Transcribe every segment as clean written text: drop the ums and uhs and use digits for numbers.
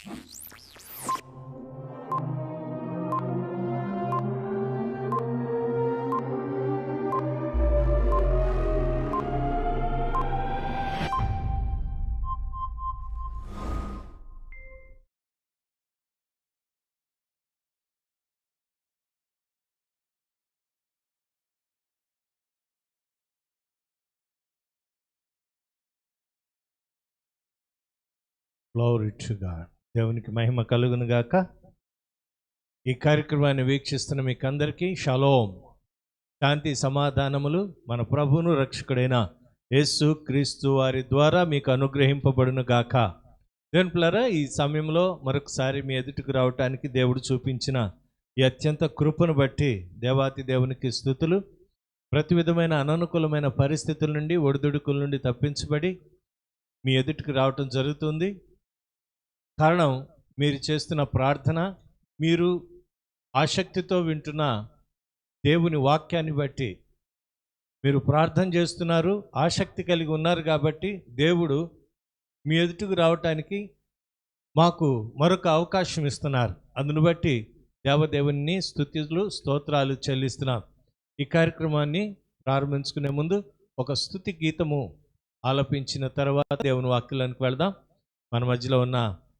Glory to God. దేవునికి మహిమ కలుగును గాక. ఈ కార్యక్రమాన్ని వీక్షిస్తున్న మీకు అందరికీ షలోం, శాంతి సమాధానములు మన ప్రభువును రక్షకుడైన యేసు క్రీస్తు వారి ద్వారా మీకు అనుగ్రహింపబడును గాక. దేవుని పిల్లరా, ఈ సమయంలో మరొకసారి మీ ఎదుటికి రావటానికి దేవుడు చూపించిన ఈ అత్యంత కృపను బట్టి దేవాతి దేవునికి స్తుతులు. ప్రతి విధమైన అననుకూలమైన పరిస్థితుల నుండి, ఒడిదుడుకుల నుండి తప్పించబడి మీ ఎదుటికి రావటం జరుగుతుంది. కారణం మీరు చేస్తున్న ప్రార్థన, మీరు ఆసక్తితో వింటున్న దేవుని వాక్యాన్ని బట్టి మీరు ప్రార్థన చేస్తున్నారు, ఆసక్తి కలిగి ఉన్నారు. కాబట్టి దేవుడు మీ ఎదుటికి రావటానికి మాకు మరొక అవకాశం ఇస్తున్నారు. అందును బట్టి దేవదేవుని స్తుతులు స్తోత్రాలు చెల్లిస్తున్నాం. ఈ కార్యక్రమాన్ని ప్రారంభించుకునే ముందు ఒక స్తుతి గీతము ఆలపించిన తర్వాత దేవుని వాక్యాలకు వెళదాం. మన మధ్యలో ఉన్న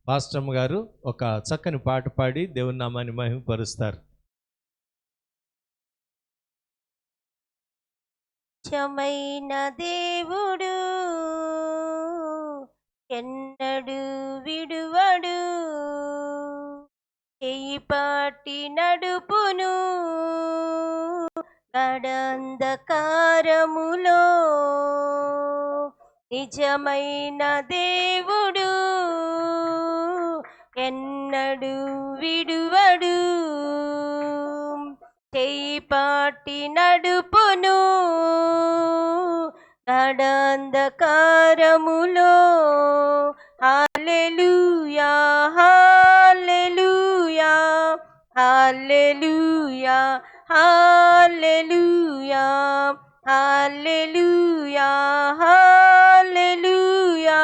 పాస్టమ్మ గారు ఒక చక్కని పాట పాడి దేవుని నామాన్ని మహిమపరుస్తారు. నిజమైన దేవుడు ఎన్నడు విడువడు, చేయి పట్టి నడుపును గడంధకారములో. నిజమైన దేవుడు ఎన్నడు విడువడు, చేయి పట్టి నడుపును గడంధకారములో. హల్లెలూయా హల్లెలూయా హల్లెలూయా హల్లెలూయా హల్లెలూయా హల్లెలూయా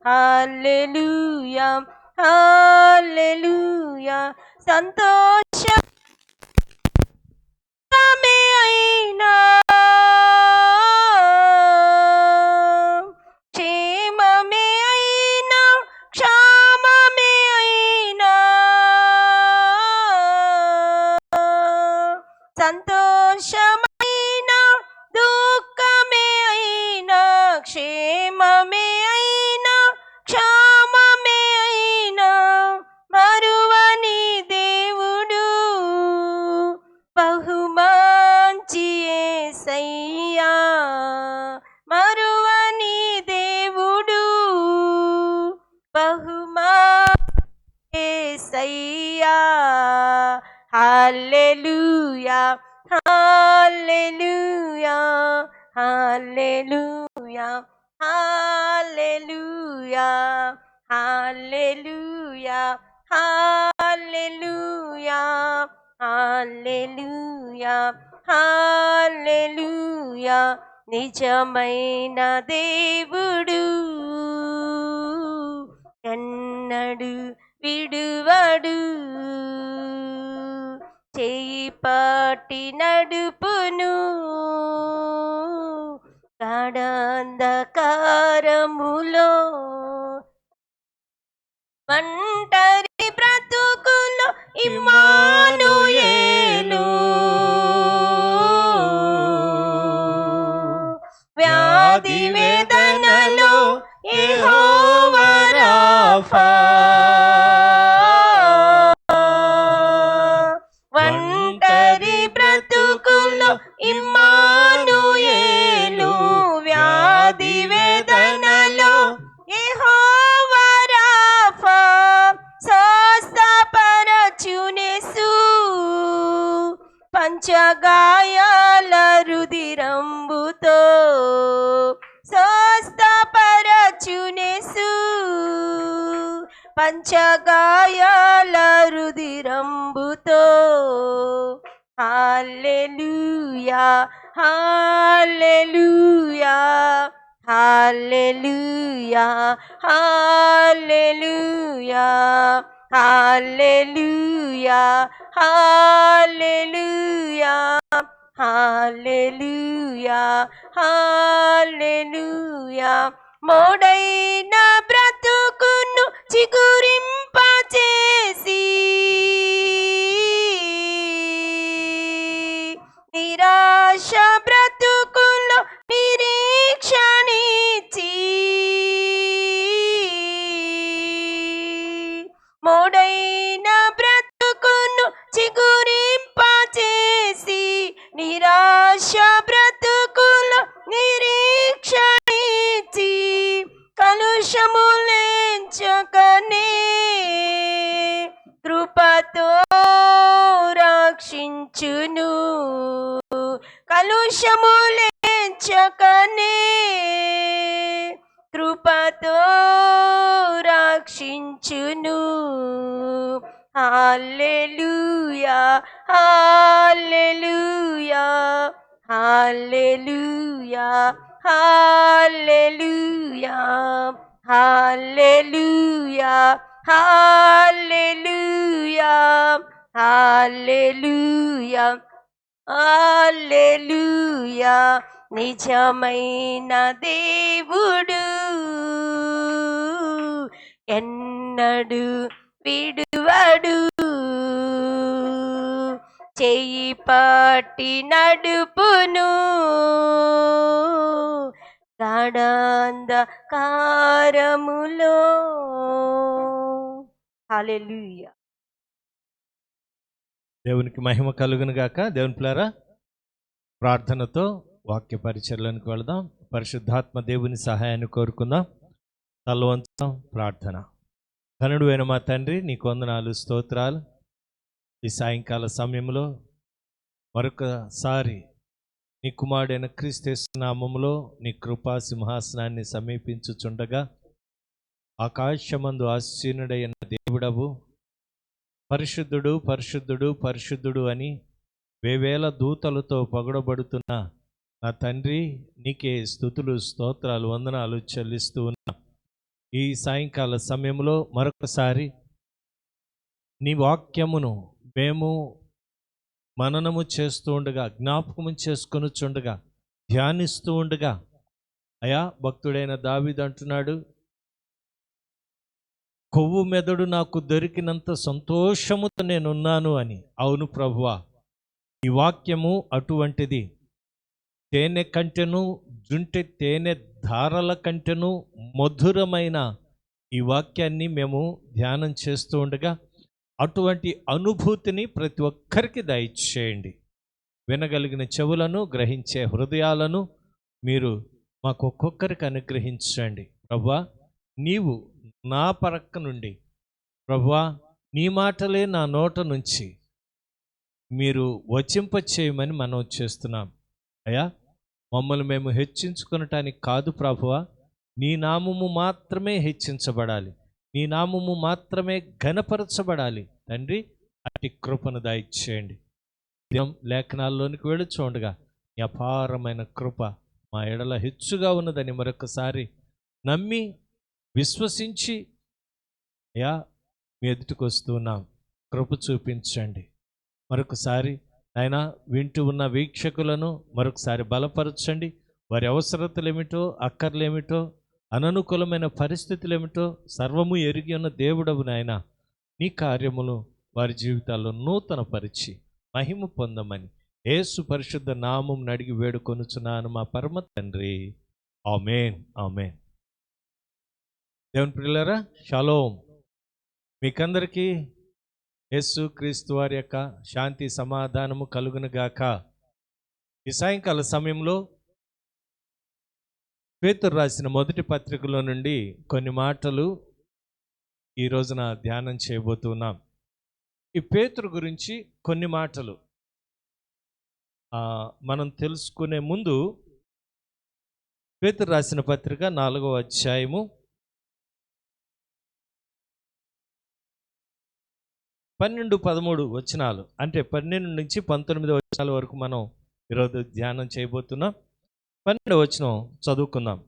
హల్లెలూయా హల్లెలూయా. సంతోషమే అయినా క్షేమమే అయినా క్షామమే అయినా, సంతోషమైన దుఃఖమే అయినా, క్షేమమే అయినా క్షామమే అయినా, మరువని దేవుడు బహుమంచి యేసయ్యా. మరువని దేవుడు బహుమంచి యేసయ్యా. హల్లెలూయా హల్లెలూయా హల్లెలూయా హల్లెలూయా హల్లెలూయా హల్లెలూయా హల్లెలూయా హల్లెలూయా. నిజమైన దేవుడు ఎన్నడు విడువడు, చేయి పట్టి నడుపును గాఢాంధకారములో. ఒంటరి బ్రతుకులో ఇమ్మానుయేలు, వ్యాధి వేదనలో యెహోవా రాఫా. ఒంటరి బ్రతుకులో ఇమ్మానుయేలు, వ్యాధి వేదనలో యెహోవా రాఫా. స్వస్థపరచునేసు పంచగాయాల రుధిరంబుతో, స్వస్థపరచునేసు పంచగాయాల రుధిరంబుతో. హల్లెలూయా హల్లెలూయా హల్లెలూయా హల్లెలూయా హల్లెలూయా హల్లెలూయా హల్లెలూయా హల్లెలూయా మోడైన బ్రతుకును చిగురింపచేసి నిరాశ బ్రతుకులో నిరీక్షణిచ్చి మోడైన బ్రతుకును చిగురింపచేసి నిరాశ బ్రతుకులో నిరీక్షణిచ్చి కలుషములెంచకనే కృపతో రక్షించును కలుషములెంచకనే కృపతో రక్షించును హల్లెలూయా హల్లెలూయా హల్లెలూయా హల్లెలూయా హల్లెలూయా హల్లెలూయా హల్లెలూయా హల్లెలూయా నిజమైన దేవుడు ఎన్నడు విడువడు చెయ్యి పట్టి నడుపును గాఢాంధకారములో హల్లెలూయా. దేవునికి మహిమ కలుగును గాక. దేవుని పిల్లారా, ప్రార్థనతో వాక్య పరిచర్యలకు వెళదాం. పరిశుద్ధాత్మ దేవుని సహాయాన్ని కోరుకుందాం. తలవంచుదాం. ప్రార్థన. ఘనుడు అయిన మా తండ్రి, నీకు వందనాలు, స్తోత్రాలు. ఈ సాయంకాల సమయంలో మరొకసారి నీ కుమారుడైన క్రీస్తు యేసు నామములో నీ కృపా సింహాసనాన్ని సమీపించుచుండగా ఆకాశమందు ఆసీనుడైన దేవుడవు, పరిశుద్ధుడు పరిశుద్ధుడు పరిశుద్ధుడు అని వేవేల దూతలతో పొగడబడుతున్న నా తండ్రి, నీకే స్తుతులు స్తోత్రాలు వందనాలు చెల్లిస్తూ ఉన్నా. ఈ సాయంకాల సమయంలో మరొకసారి నీ వాక్యమును మేము మననము చేస్తూ ఉండగా, జ్ఞాపకము చేసుకొనుచుండగా, ధ్యానిస్తూ ఉండగా, అయా భక్తుడైన దావీదు అంటున్నాడు, కొవ్వు మెదడు నాకు దొరికినంత సంతోషముతో నేనున్నాను అని. అవును ప్రభువా, ఈ వాక్యము అటువంటిది. తేనె కంటెను, జుంటె తేనె ధారల కంటెను మధురమైన ఈ వాక్యాన్ని మేము ధ్యానం చేస్తూ ఉండగా అటువంటి అనుభూతిని ప్రతి ఒక్కరికి దయచేయండి. వినగలిగిన చెవులను, గ్రహించే హృదయాలను మీరు మాకు ఒక్కొక్కరికి అనుగ్రహించండి. ప్రభువా, నీవు నా పరక్క నుండి, ప్రభువా, నీ మాటలే నా నోట నుంచి మీరు వచింపచేయమని మనం చేస్తున్నాం. అయ్యా, మమ్మల్ని మేము హెచ్చించుకొనటానికి కాదు ప్రభువా, నీ నామము మాత్రమే హెచ్చించబడాలి, నీ నామము మాత్రమే ఘనపరచబడాలి. తండ్రి, అట్టి కృపను దయచేయండి. లేఖనాల్లోనికి వెళ్ళి చూడగా నీ అపారమైన కృప మా ఎడల హెచ్చుగా ఉన్నదని మరొకసారి నమ్మి విశ్వసించి అయ్యా మీ ఎదుటికి వస్తున్నాం. కృప చూపించండి. మరొకసారి ఆయన వింటూ ఉన్న వీక్షకులను మరొకసారి బలపరచండి. వారి అవసరతలు ఏమిటో, అక్కర్లేమిటో, అననుకూలమైన పరిస్థితులు ఏమిటో సర్వము ఎరిగి ఉన్న దేవుడవు నాయన, నీ కార్యములు వారి జీవితాల్లో నూతన పరిచి మహిమ పొందమని యేసు పరిశుద్ధ నామం అడిగి వేడుకొనుచున్నాను మా పరమ తండ్రి. ఆమేన్, ఆమేన్. దేవుని ప్రియులారా, షాలోం. మీకందరికీ యేసు క్రీస్తు వారి యొక్క శాంతి సమాధానము కలుగునుగాక. ఈ సాయంకాల సమయంలో పేతురు రాసిన మొదటి పత్రికలో నుండి కొన్ని మాటలు ఈ రోజున ధ్యానం చేయబోతున్నాం. ఈ పేతురు గురించి కొన్ని మాటలు మనం తెలుసుకునే ముందు పేతురు రాసిన పత్రిక 4వ అధ్యాయము 12-13 వచనాలు, అంటే 12 నుంచి 19 వచనాల వరకు మనం ఈరోజు ధ్యానం చేయబోతున్నాం. 12వ వచనం చదువుకుందాం.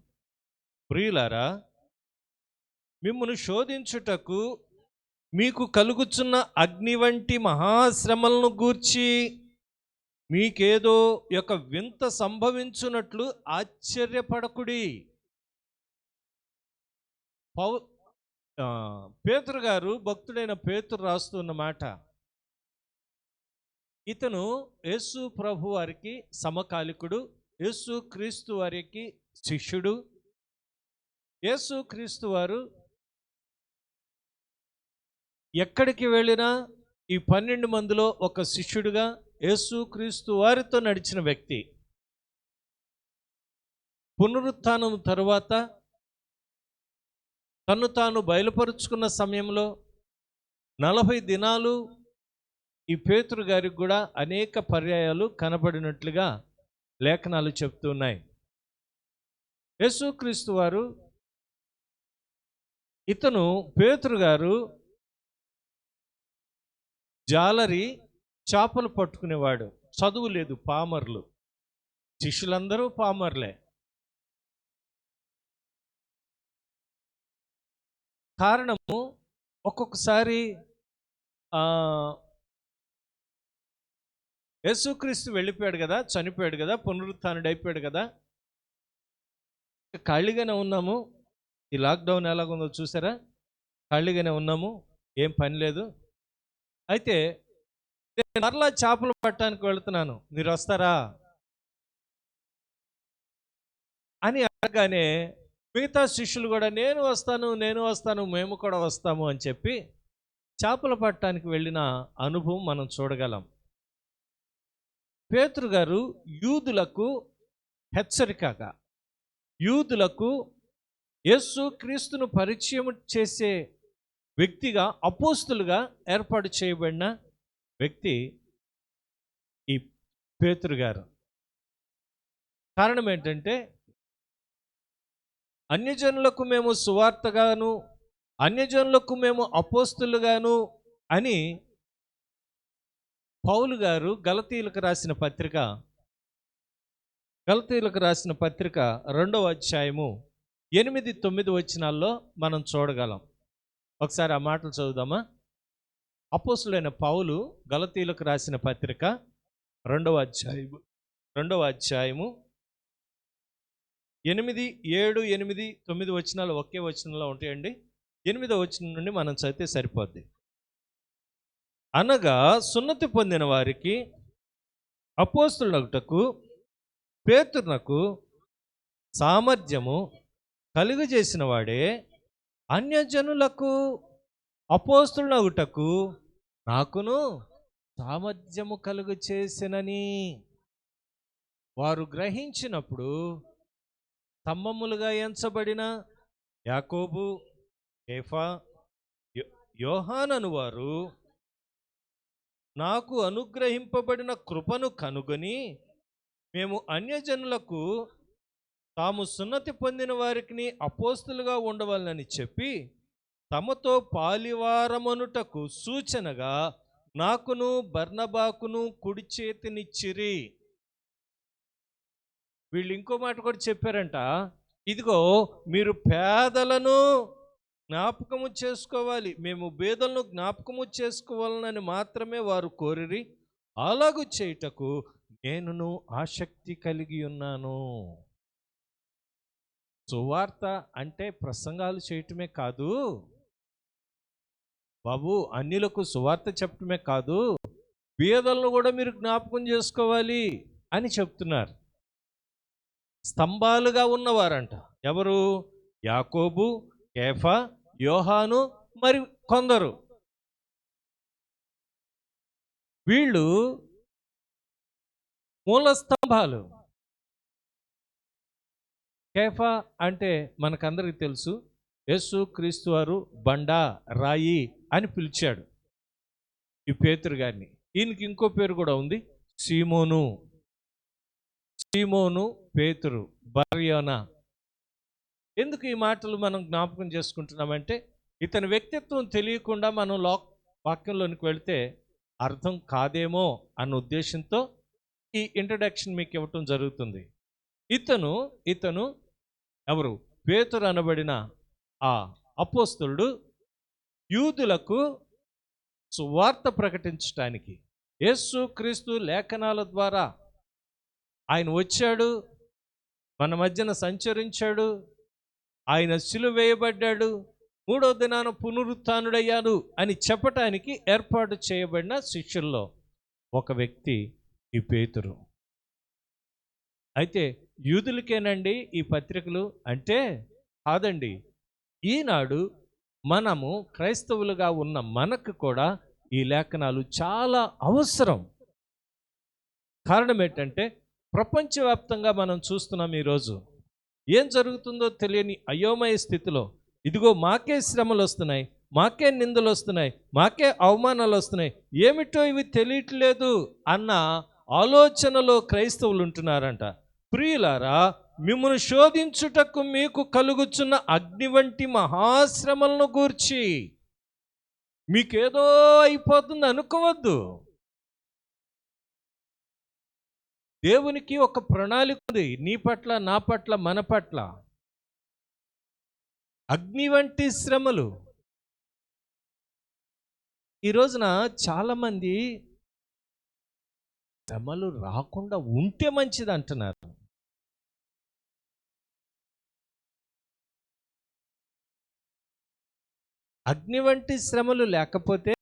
ప్రియులారా, మిమ్మును శోధించుటకు మీకు కలుగుచున్న అగ్ని వంటి మహాశ్రమలను గూర్చి మీకేదో యొక్క వింత సంభవించున్నట్లు ఆశ్చర్యపడకుడి. పౌ పేతురు గారు, భక్తుడైన పేతురు రాస్తున్న మాట. ఇతను యేసు ప్రభు వారికి సమకాలికుడు, యేసు క్రీస్తు వారికి శిష్యుడు. యేసు క్రీస్తు వారు ఎక్కడికి వెళ్ళినా ఈ 12 మందిలో ఒక శిష్యుడిగా యేసు క్రీస్తు వారితో నడిచిన వ్యక్తి. పునరుత్థానం తరువాత తను తాను బయలుపరుచుకున్న సమయంలో 40 దినాలు ఈ పేతురు గారికి కూడా అనేక పర్యాయాలు కనబడినట్లుగా లేఖనాలు చెప్తున్నాయి. యేసుక్రీస్తు వారు, ఇతను పేతురు గారు జాలరి, చేపలు పట్టుకునేవాడు. చదువు లేదు, పామర్లు. శిష్యులందరూ పామర్లే. కారణము, ఒక్కొక్కసారి యేసుక్రీస్తు వెళ్ళిపోయాడు కదా, చనిపోయాడు కదా, పునరుత్థానుడు అయిపోయాడు కదా, ఖాళీగానే ఉన్నాము. ఈ లాక్డౌన్ ఎలాగుందో చూసారా? ఖాళీగానే ఉన్నాము, ఏం పని లేదు. అయితే నేను మరలా చేపలు పట్టడానికి వెళుతున్నాను, మీరు వస్తారా అని అడగానే మిగతా శిష్యులు కూడా నేను వస్తాను, మేము కూడా వస్తాము అని చెప్పి చేపలు పట్టడానికి వెళ్ళిన అనుభవం మనం చూడగలం. పేతురు గారు యూదులకు హెచ్చరికగా, యూదులకు యేసు క్రీస్తును పరిచయం చేసే వ్యక్తిగా, అపోస్తులుగా ఏర్పాటు చేయబడిన వ్యక్తి ఈ పేతురు గారు. కారణం ఏంటంటే, అన్యజనులకు మేము సువార్తగాను, అన్యజనులకు మేము అపోస్తులుగాను అని పౌలు గారు గలతీయులకు రాసిన పత్రిక 2వ అధ్యాయము 8-9 వచనాల్లో మనం చూడగలం. ఒకసారి ఆ మాటలు చదువుదామా? అపోస్తులైన పౌలు గలతీయులకు రాసిన పత్రిక 2వ అధ్యాయము 8, 7, 8, 9 వచనాలు ఒకే వచనంలో ఉంటాయండి. 8వ వచనం నుండి మనం చదివితే సరిపోద్ది. అనగా సున్నతి పొందిన వారికి అపోస్తులగుటకు పేతురునకు సామర్థ్యము కలుగజేసిన వాడే అన్యజనులకు అపోస్తులగుటకు నాకును సామర్థ్యము కలుగజేసినని వారు గ్రహించినప్పుడు స్తంభములుగా ఎంచబడిన యాకోబు, కేఫా, యోహానను వారు నాకు అనుగ్రహింపబడిన కృపను కనుగొని మేము అన్యజనులకు తాము సున్నతి పొందిన వారికి అపోస్తులుగా ఉండవాలని చెప్పి తమతో పాలివారమనుటకు సూచనగా నాకును బర్నబాకును కుడి చేతినిచ్చిరి. వీళ్ళు ఇంకో మాట కూడా చెప్పారంట. ఇదిగో, మీరు పేదలను జ్ఞాపకము చేసుకోవాలి, మేము పేదలను జ్ఞాపకము చేసుకోవాలని మాత్రమే వారు కోరిరి. అలాగూ చేయుటకు నేనును ఆసక్తి కలిగి ఉన్నాను. సువార్త అంటే ప్రసంగాలు చేయటమే కాదు బాబు, అన్యులకు సువార్త చెప్పటమే కాదు, పేదలను కూడా మీరు జ్ఞాపకం చేసుకోవాలి అని చెప్తున్నారు. స్తంభాలుగా ఉన్నవారంట ఎవరు? యాకోబు, కేఫా, యోహాను, మరి కొందరు. వీళ్ళు మూల స్తంభాలు. కేఫా అంటే మనకందరికి తెలుసు, యేసు క్రీస్తు వారు బండ, రాయి అని పిలిచాడు ఈ పేతురు గారిని. ఈయనకి ఇంకో పేరు కూడా ఉంది, సీమోను పేతురు, బర్యోనా. ఎందుకు ఈ మాటలు మనం జ్ఞాపకం చేసుకుంటున్నామంటే, ఇతని వ్యక్తిత్వం తెలియకుండా మనం వాక్యంలోనికి వెళితే అర్థం కాదేమో అన్న ఉద్దేశంతో ఈ ఇంట్రడక్షన్ మీకు ఇవ్వటం జరుగుతుంది. ఇతను ఎవరు? పేతురు అనబడిన ఆ అపోస్తలుడు యూదులకు సువార్త ప్రకటించడానికి, యేసు క్రీస్తు లేఖనాల ద్వారా ఆయన వచ్చాడు, మన మధ్యన సంచరించాడు, ఆయన సిలువ వేయబడ్డాడు, మూడో దినాన పునరుత్థానుడయ్యాడు అని చెప్పటానికి ఏర్పాటు చేయబడిన శిష్యుల్లో ఒక వ్యక్తి ఈ పేతురు. అయితే యూదులకేనండి ఈ పత్రికలు అంటే కాదండి. ఈనాడు మనము క్రైస్తవులుగా ఉన్న మనకు కూడా ఈ లేఖనాలు చాలా అవసరం. కారణం ఏంటంటే ప్రపంచవ్యాప్తంగా మనం చూస్తున్నాం ఈరోజు ఏం జరుగుతుందో తెలియని అయోమయ స్థితిలో, ఇదిగో మాకే శ్రమలు వస్తున్నాయి, మాకే నిందలు వస్తున్నాయి, మాకే అవమానాలు వస్తున్నాయి, ఏమిటో ఇవి తెలియట్లేదు అన్న ఆలోచనలో క్రైస్తవులు ఉంటున్నారంట. ప్రియులారా, మిమ్మల్ని శోధించుటకు మీకు కలుగుచున్న అగ్ని వంటి మహాశ్రమలను గూర్చి మీకేదో అయిపోతుంది అనుకోవద్దు. దేవునికి ఒక ప్రణాళిక ఉంది నీ పట్ల, నా పట్ల, మన పట్ల. అగ్ని వంటి శ్రమలు. ఈ రోజున చాలామంది శ్రమలు రాకుండా ఉంటే మంచిది అంటున్నారు. అగ్ని వంటి శ్రమలు లేకపోతే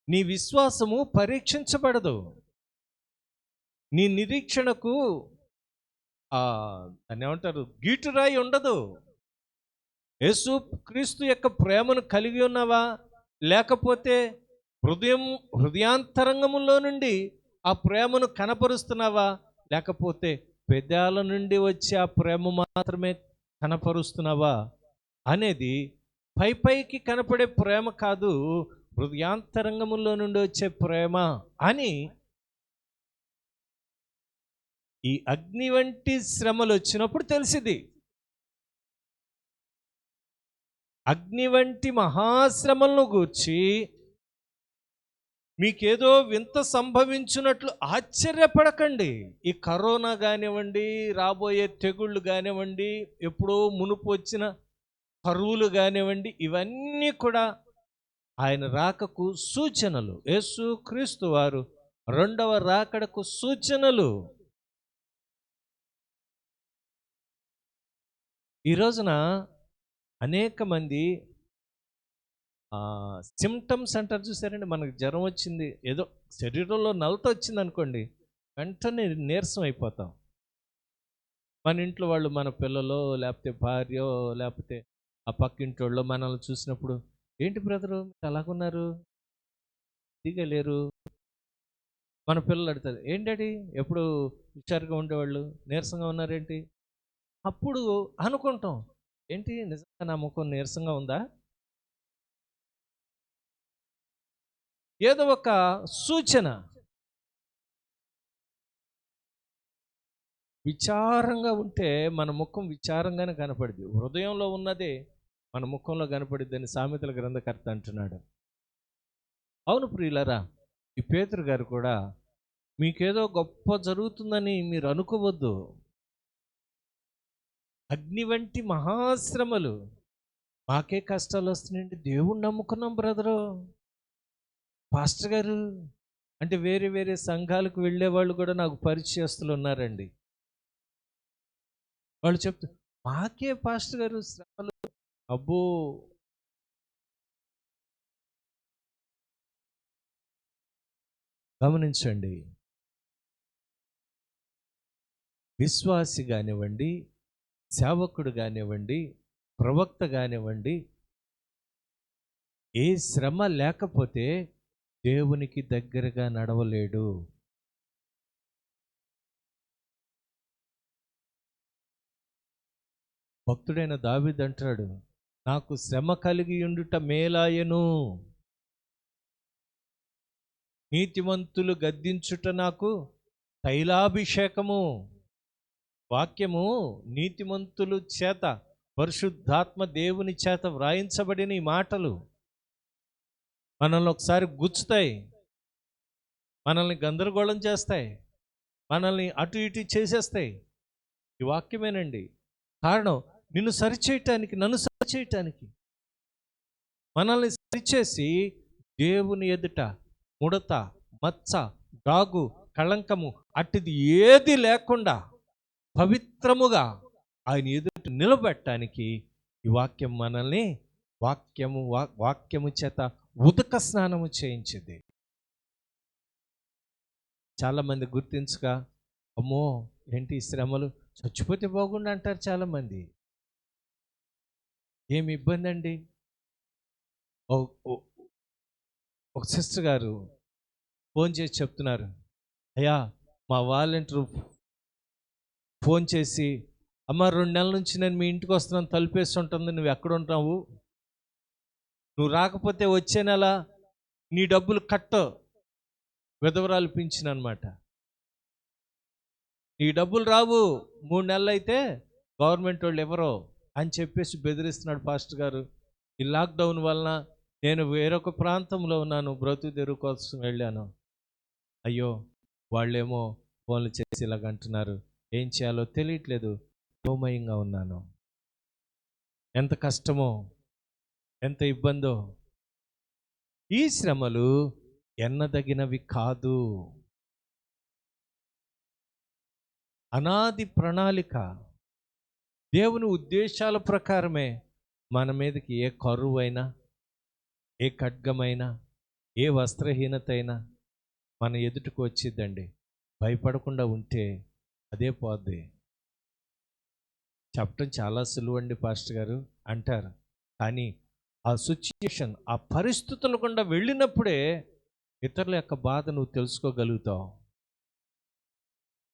నీ విశ్వాసము పరీక్షించబడదు, నీ నిరీక్షణకు దాన్ని ఏమంటారు, గీటురాయి ఉండదు. యేసు క్రీస్తు యొక్క ప్రేమను కలిగి ఉన్నావా, లేకపోతే హృదయాంతరంగములో నుండి ఆ ప్రేమను కనపరుస్తున్నావా, లేకపోతే పెదాల నుండి వచ్చే ఆ ప్రేమ మాత్రమే కనపరుస్తున్నావా అనేది పైకి కనపడే ప్రేమ కాదు, హృదయాంతరంగములో నుండి వచ్చే ప్రేమ అని ఈ అగ్ని వంటి శ్రమలు వచ్చినప్పుడు తెలిసింది. అగ్ని వంటి మహాశ్రమలను గూర్చి మీకేదో వింత సంభవించినట్లు ఆశ్చర్యపడకండి. ఈ కరోనా కానివ్వండి, రాబోయే తెగుళ్ళు కానివ్వండి, ఎప్పుడో మునుపు వచ్చిన కరువులు కానివ్వండి, ఇవన్నీ కూడా ఆయన రాకకు సూచనలు. యేసు క్రీస్తు వారు రెండవ రాకడకు సూచనలు. ఈ రోజున అనేక మంది సిమ్టమ్స్ అంటారు చూసారండి, మనకు జ్వరం వచ్చింది, ఏదో శరీరంలో నలత వచ్చింది అనుకోండి, వెంటనే నీరసం అయిపోతాం. మన ఇంట్లో వాళ్ళు, మన పిల్లలో, లేకపోతే భార్యో, లేకపోతే ఆ పక్కింటోళ్ళు మనల్ని చూసినప్పుడు, ఏంటి బ్రదరు అలాగున్నారు, ఇదిగా లేరు. మన పిల్లలు అడుగుతారు, ఏంటండి ఎప్పుడు హుషారుగా ఉండేవాళ్ళు నీరసంగా ఉన్నారేంటి. అప్పుడు అనుకుంటాం, ఏంటి నిజంగా నా ముఖం నీరసంగా ఉందా. ఏదో ఒక సూచన. విచారంగా ఉంటే మన ముఖం విచారంగానే కనపడింది. హృదయంలో ఉన్నదే మన ముఖంలో కనపడిద్ది అని సామెతల గ్రంథకర్త అంటున్నాడు. అవును ప్రియులారా, ఈ పేతురు గారు కూడా మీకేదో గొప్ప జరుగుతుందని మీరు అనుకోవద్దు. అగ్ని వంటి మహాశ్రమలు. మాకే కష్టాలు వస్తున్నాయండి, దేవుణ్ణి నమ్ముకున్నాం బ్రదరు, పాస్టర్ గారు అంటే వేరే వేరే సంఘాలకు వెళ్ళే వాళ్ళు కూడా నాకు పరిచయస్తులు ఉన్నారండి. వాళ్ళు చెప్తారు, మాకే పాస్టర్ గారు శ్రమలు. అబ్బో, గమనించండి, విశ్వాసి కానివ్వండి, సేవకుడు కానివ్వండి, ప్రవక్త కానివ్వండి, ఏ శ్రమ లేకపోతే దేవునికి దగ్గరగా నడవలేడు. భక్తుడైన దావీదు అంటాడు, నాకు శ్రమ కలిగి ఉండుట మేలాయను, నీతిమంతులు గద్దించుట నాకు తైలాభిషేకము. వాక్యము నీతిమంతులు చేత, పరిశుద్ధాత్మ దేవుని చేత వ్రాయించబడిన ఈ మాటలు మనల్ని ఒకసారి గుచ్చుతాయి, మనల్ని గందరగోళం చేస్తాయి, మనల్ని అటు ఇటు చేసేస్తాయి. ఈ వాక్యమేనండి కారణం. నిన్ను సరిచేయటానికి, నన్ను సరిచేయటానికి, మనల్ని సరిచేసి దేవుని ఎదుట ముడత, మచ్చ, డాగు, కళంకము అట్టిది ఏది లేకుండా పవిత్రముగా ఆయన ఎదుట నిలబెట్టడానికి ఈ వాక్యం మనల్ని వాక్యము చేత ఉదక స్నానము చేయించింది. చాలామంది గుర్తించక, అమ్మో ఏంటి ఈ శ్రమలు, చచ్చిపోతే బాగుండు అంటారు చాలామంది. ఏమి ఇబ్బంది అండి? ఒక సిస్టర్ గారు ఫోన్ చేసి చెప్తున్నారు, అయ్యా మా వాలంటీర్ ఫోన్ చేసి, అమ్మ 2 నెలల నుంచి నేను మీ ఇంటికి వస్తున్నాను, తలుపేసి ఉంటుంది, నువ్వు ఎక్కడ ఉంటావు, నువ్వు రాకపోతే వచ్చే నెల నీ డబ్బులు కట్టు, విధవరాలు పింఛన్ అనమాట, నీ డబ్బులు రావు 3 నెలలు అయితే గవర్నమెంట్ వాళ్ళు ఎవరో అని చెప్పేసి బెదిరిస్తున్నాడు పాస్టర్ గారు. ఈ లాక్డౌన్ వలన నేను వేరొక ప్రాంతంలో ఉన్నాను, బ్రతుకు తెరువు కోసం వెళ్ళాను. అయ్యో వాళ్ళేమో ఫోన్లు చేసి ఇలాగ అంటున్నారు, ఏం చేయాలో తెలియట్లేదు, దోమయంగా ఉన్నాను. ఎంత కష్టమో, ఎంత ఇబ్బందో. ఈ శ్రమలు ఎన్నదగినవి కాదు. అనాది ప్రణాళిక, దేవుని ఉద్దేశాల ప్రకారమే మన మీదకి ఏ కరువు అయినా, ఏ ఖడ్గమైనా, ఏ వస్త్రహీనత అయినా మన ఎదుటికి వచ్చిద్దండి. భయపడకుండా ఉంటే అదే పోద్ది. చెప్పడం చాలా సులువు అండి పాస్టర్ గారు అంటారు, కానీ ఆ సిచ్యుయేషన్, ఆ పరిస్థితుల గుండా వెళ్ళినప్పుడే ఇతరుల యొక్క బాధ నువ్వు తెలుసుకోగలుగుతావు,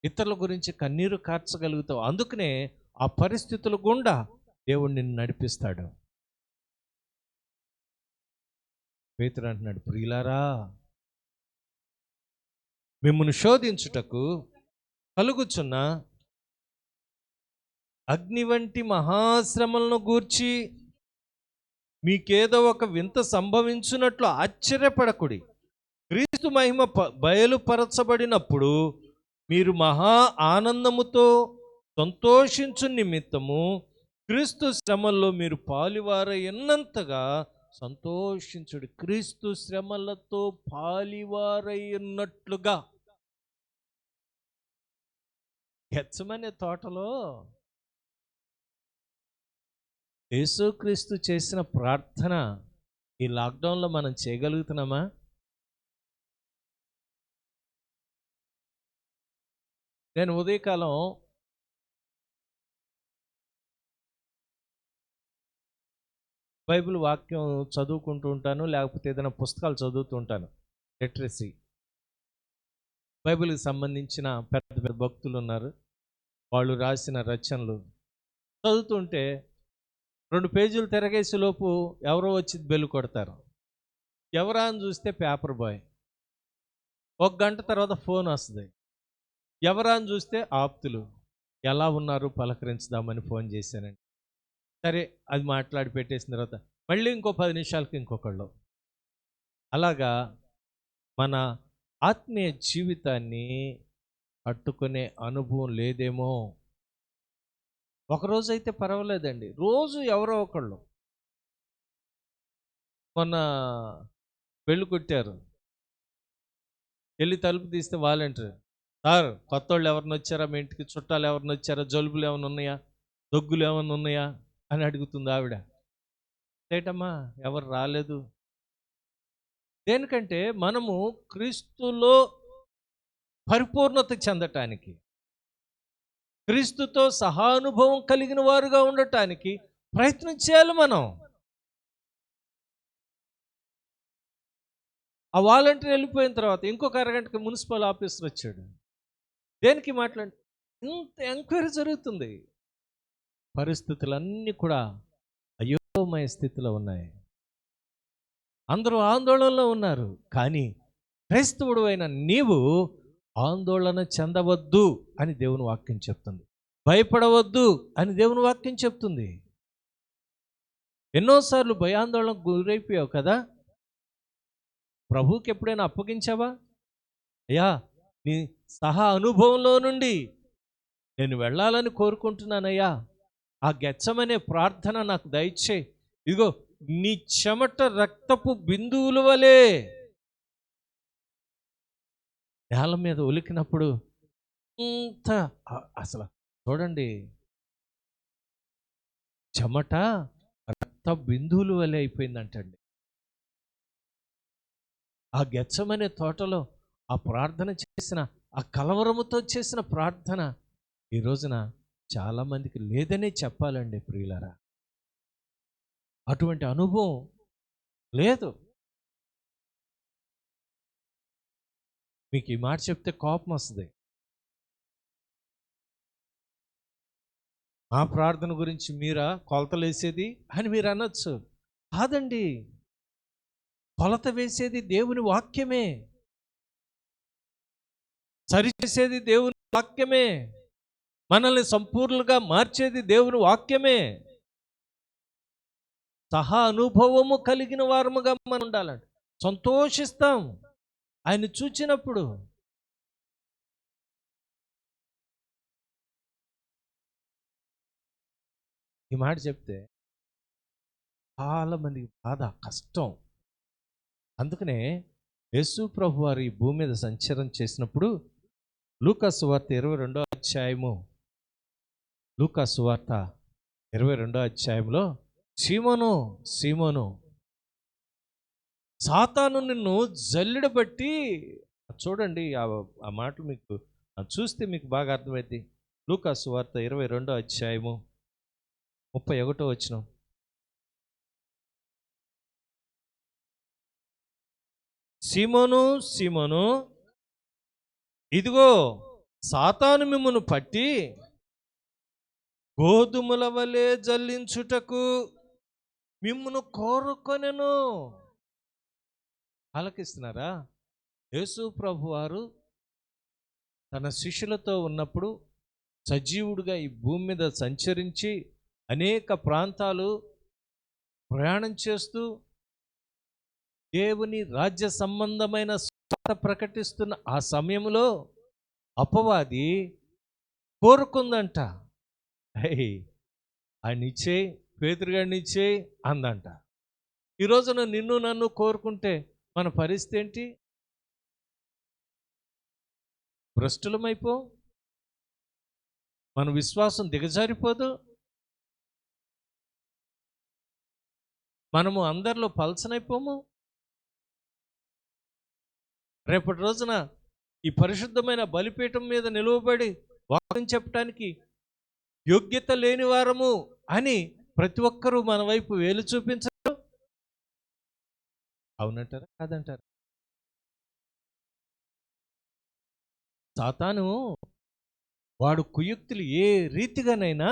ఇతరుల గురించి కన్నీరు కార్చగలుగుతావు. అందుకనే ఆ పరిస్థితుల గుండా దేవుడు నిన్ను నడిపిస్తాడు. పేతురు అంటున్నాడు, ప్రియులారా మిమ్మును శోధించుటకు కలుగుచున్న అగ్ని వంటి మహాశ్రమలను గూర్చి మీకేదో ఒక వింత సంభవించున్నట్లు ఆశ్చర్యపడకుడి. క్రీస్తు మహిమ బయలుపరచబడినప్పుడు మీరు మహా ఆనందముతో సంతోషించు నిమిత్తము క్రీస్తు శ్రమల్లో మీరు పాలివారయ్యున్నంతగా సంతోషించుడు. క్రీస్తు శ్రమలతో పాలివారయ్యున్నట్లుగా. గెత్సెమనే తోటలో యేసుక్రీస్తు చేసిన ప్రార్థన ఈ లాక్డౌన్లో మనం చేయగలుగుతున్నామా? నేను ఉదయకాలం బైబిల్ వాక్యం చదువుకుంటూ ఉంటాను, లేకపోతే ఏదైనా పుస్తకాలు చదువుతూ ఉంటాను. లిటరసీ, బైబిల్కి సంబంధించిన పెద్ద పెద్ద భక్తులు ఉన్నారు, వాళ్ళు రాసిన రచనలు చదువుతుంటే 2 పేజీలు తిరగేసే లోపు ఎవరో వచ్చి బెల్లు కొడతారు. ఎవరా అని చూస్తే పేపర్ బాయ్. 1 గంట తర్వాత ఫోన్ వస్తుంది. ఎవరా అని చూస్తే ఆప్తులు, ఎలా ఉన్నారు పలకరించుదామని ఫోన్ చేశానండి. సరే అది మాట్లాడి పెట్టేసిన తర్వాత మళ్ళీ ఇంకో 10 నిమిషాలకి ఇంకొకళ్ళు. అలాగా మన ఆత్మీయ జీవితాన్ని పట్టుకునే అనుభవం లేదేమో. ఒకరోజు అయితే పర్వాలేదండి, రోజు ఎవరో ఒకళ్ళు. మొన్న పెళ్ళి కొట్టారు, వెళ్ళి తలుపు తీస్తే వాలంటీర్, సార్ కొత్త వాళ్ళు ఎవరిని వచ్చారా మీ ఇంటికి, చుట్టాలు ఎవరిని వచ్చారా, జలుబులు ఏమైనా ఉన్నాయా, దగ్గులు ఏమైనా ఉన్నాయా అని అడుగుతుంది ఆవిడ. ఏటమ్మా ఎవరు రాలేదు. దేనికంటే మనము క్రీస్తులో పరిపూర్ణత చెందటానికి, క్రీస్తుతో సహానుభవం కలిగిన వారుగా ఉండటానికి ప్రయత్నం చేయాలి మనం. ఆ వాలంటీర్ వెళ్ళిపోయిన తర్వాత ఇంకొక అరగంటకి మున్సిపల్ ఆఫీసర్ వచ్చాడు. దేనికి మాట్లాడి ఇంత ఎంక్వైరీ జరుగుతుంది. పరిస్థితులన్నీ కూడా అయోమయ స్థితిలో ఉన్నాయి. అందరూ ఆందోళనలో ఉన్నారు. కానీ క్రైస్తవుడు అయిన నీవు ఆందోళన చెందవద్దు అని దేవుని వాక్యం చెప్తుంది. భయపడవద్దు అని దేవుని వాక్యం చెప్తుంది. ఎన్నోసార్లు భయాందోళనకు గురైపోయావు కదా. ప్రభువుకి ఎప్పుడైనా అప్పగించావా? అయ్యా నీ సహా అనుభవంలో నుండి నేను వెళ్ళాలని కోరుకుంటున్నానయ్యా, ఆ గెచ్చమనే ప్రార్థన నాకు దయచేయి. ఇదిగో నీ చెమట రక్తపు బిందువుల వలె నేల మీద ఒలికినప్పుడు ఇంత అసలు చూడండి, చెమట రక్త బిందువుల వలె అయిపోయిందంటండి. ఆ గెచ్చమనే తోటలో ఆ ప్రార్థన చేసిన, ఆ కలవరముతో చేసిన ప్రార్థన ఈ రోజున చాలామందికి లేదనే చెప్పాలండి ప్రియులారా. అటువంటి అనుభవం లేదు. మీకు ఈ మాట చెప్తే కోపం వస్తుంది. ఆ ప్రార్థన గురించి మీరా కొలతలు వేసేది అని మీరు అనొచ్చు. కాదండి, కొలత వేసేది దేవుని వాక్యమే, సరిచేసేది దేవుని వాక్యమే, మనల్ని సంపూర్ణంగా మార్చేది దేవుని వాక్యమే. సహా అనుభవము కలిగిన వారముగా మనం ఉండాలండి. సంతోషిస్తాం ఆయన చూచినప్పుడు. ఈ మాట చెప్తే చాలా మందికి బాధ, కష్టం. అందుకనే యేసు ప్రభు వారు ఈ భూమి మీద సంచారం చేసినప్పుడు లూకా సువార్త 22వ అధ్యాయము, లూకా సువార్త 22వ అధ్యాయంలో, సీమోను సీమోను, సాతాను నిన్ను జల్లెడబట్టి, చూడండి ఆ మాటలు మీకు చూస్తే మీకు బాగా అర్థమైంది. లూకా సువార్త 22వ అధ్యాయము 31వ వచనం. సీమోను సీమోను, ఇదిగో సాతాను మిమ్మును పట్టి గోధుమల వలె జల్లించుటకు మిమ్మును కోరుకొనెను. ఆలకిస్తున్నారా? యేసు ప్రభు వారు తన శిష్యులతో ఉన్నప్పుడు సజీవుడిగా ఈ భూమి మీద సంచరించి అనేక ప్రాంతాలు ప్రయాణం చేస్తూ దేవుని రాజ్య సంబంధమైన స్వార్థ ప్రకటిస్తున్న ఆ సమయంలో అపవాది కోరుకుందంట. ఆయన ఇచ్చే, పేతురుగాడిని ఇచ్చే అందంట. ఈ రోజున నిన్ను నన్ను కోరుకుంటే మన పరిస్థితి ఏంటి? భ్రష్టులమైపో, మన విశ్వాసం దిగజారిపోదు, మనము అందరిలో పలచనైపోము. రేపటి రోజున ఈ పరిశుద్ధమైన బలిపీఠం మీద నిలువబడి వాక్యం చెప్పడానికి యోగ్యత లేని వారము అని ప్రతి ఒక్కరూ మన వైపు వేలు చూపించరు. అవునంటారా కాదంటారా? సాతాను వాడు కుయుక్తులు ఏ రీతిగానైనా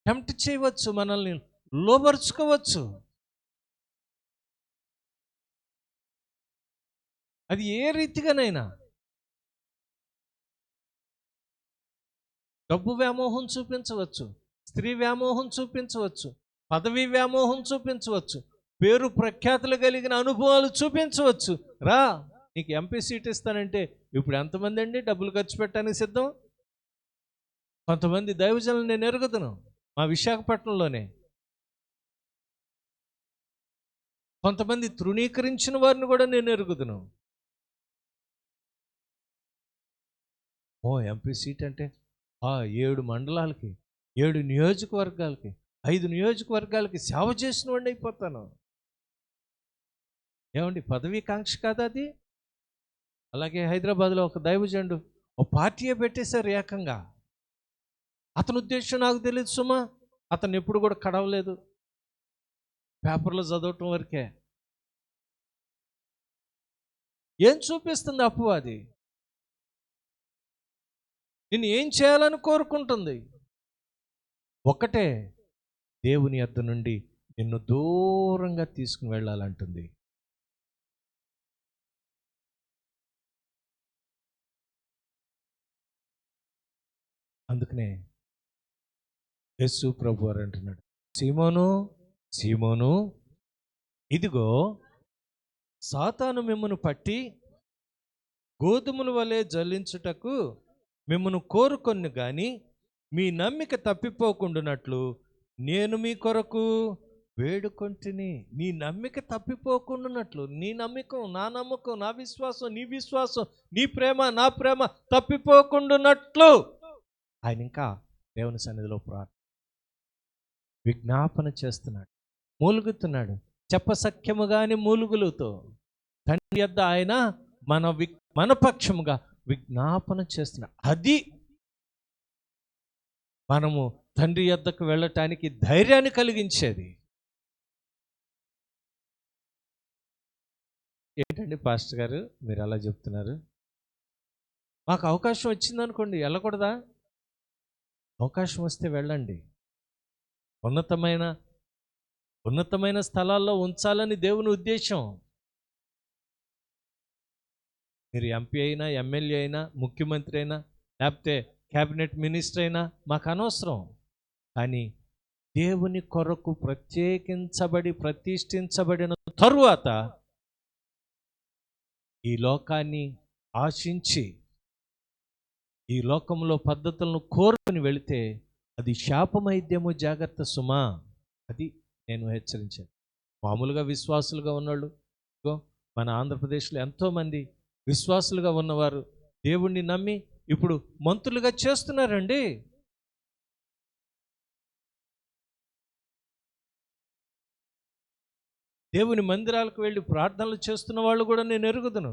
టెంప్ట్ చేయవచ్చు, మనల్ని లోబరుచుకోవచ్చు. అది ఏ రీతిగానైనా. డబ్బు వ్యామోహం చూపించవచ్చు, స్త్రీ వ్యామోహం చూపించవచ్చు, పదవి వ్యామోహం చూపించవచ్చు, పేరు ప్రఖ్యాతులు కలిగిన అనుభవాలు చూపించవచ్చు. రా, నీకు ఎంపీ సీట్ ఇస్తానంటే ఇప్పుడు ఎంతమంది అండి డబ్బులు ఖర్చు పెట్టడానికి సిద్ధం? కొంతమంది దైవజనులు నేను ఎరుగుదును మా విశాఖపట్నంలోనే. కొంతమంది తృణీకరించిన వారిని కూడా నేను ఎరుగుదును. ఎంపీ సీట్ అంటే 7 మండలాలకి, 7 నియోజకవర్గాలకి, 5 నియోజకవర్గాలకి సేవ చేసిన వాడిని అయిపోతాను. ఏమండి, పదవీ కాంక్ష కాదా అది? అలాగే హైదరాబాద్లో ఒక దైవజనుడు ఓ పార్టీయే పెట్టేశారు ఏకంగా. అతని ఉద్దేశం నాకు తెలియదు సుమా, అతను ఎప్పుడు కూడా కడవలేదు, పేపర్లో చదవటం వరకే. ఏం చూపిస్తుంది అపవాది? నిన్ను ఏం చేయాలని కోరుకుంటుంది? ఒక్కటే, దేవుని యొద్ద నుండి నిన్ను దూరంగా తీసుకుని వెళ్ళాలంటుంది. అందుకనే యేసు ప్రభు వారు అంటున్నాడు, సీమోను సీమోను, ఇదిగో సాతాను మిమ్మును పట్టి గోధుమల వలె జల్లించుటకు మిమ్మును కోరుకొను గాని మీ నమ్మిక తప్పిపోకుండానట్లు నేను మీ కొరకు వేడుకొంటిని. నీ నమ్మిక తప్పిపోకుండానట్లు, నీ నమ్మకం నా నమ్మకం, నా విశ్వాసం నీ విశ్వాసం, నీ ప్రేమ నా ప్రేమ తప్పిపోకుండానట్లు ఆయన ఇంకా దేవుని సన్నిధిలో విజ్ఞాపన చేస్తున్నాడు, మూలుగుతున్నాడు. చెప్పసఖ్యముగాని మూలుగులతో తండ్రి యొద్ద ఆయన మన పక్షముగా విజ్ఞాపన చేస్తున్నాడు. అది మనము తండ్రి యొద్దకు వెళ్ళటానికి ధైర్యాన్ని కలిగించేది. ఏంటండి పాస్టర్ గారు మీరు అలా చెప్తున్నారు? మాకు అవకాశం వచ్చిందనుకోండి, వెళ్ళకూడదా? అవకాశం వస్తే వెళ్ళండి. ఉన్నతమైన స్థలాల్లో ఉంచాలని దేవుని ఉద్దేశం. మీరు ఎంపీ అయినా, ఎమ్మెల్యే అయినా, ముఖ్యమంత్రి అయినా, లేకపోతే క్యాబినెట్ మినిస్టర్ అయినా మాకు అనవసరం. కానీ దేవుని కొరకు ప్రతిష్ఠించబడిన తరువాత ఈ లోకాన్ని ఆశించి ఈ లోకంలో పద్ధతులను కోరుకొని వెళితే అది శాపమైద్యము, జాగ్రత్త సుమా. అది నేను హెచ్చరించాను. మామూలుగా విశ్వాసులుగా ఉన్నవాళ్ళు, మన ఆంధ్రప్రదేశ్లో ఎంతోమంది విశ్వాసులుగా ఉన్నవారు దేవుణ్ణి నమ్మి ఇప్పుడు మంత్రులుగా చేస్తున్నారండి. దేవుని మందిరాలకు వెళ్ళి ప్రార్థనలు చేస్తున్న వాళ్ళు కూడా నేను ఎరుగుదును.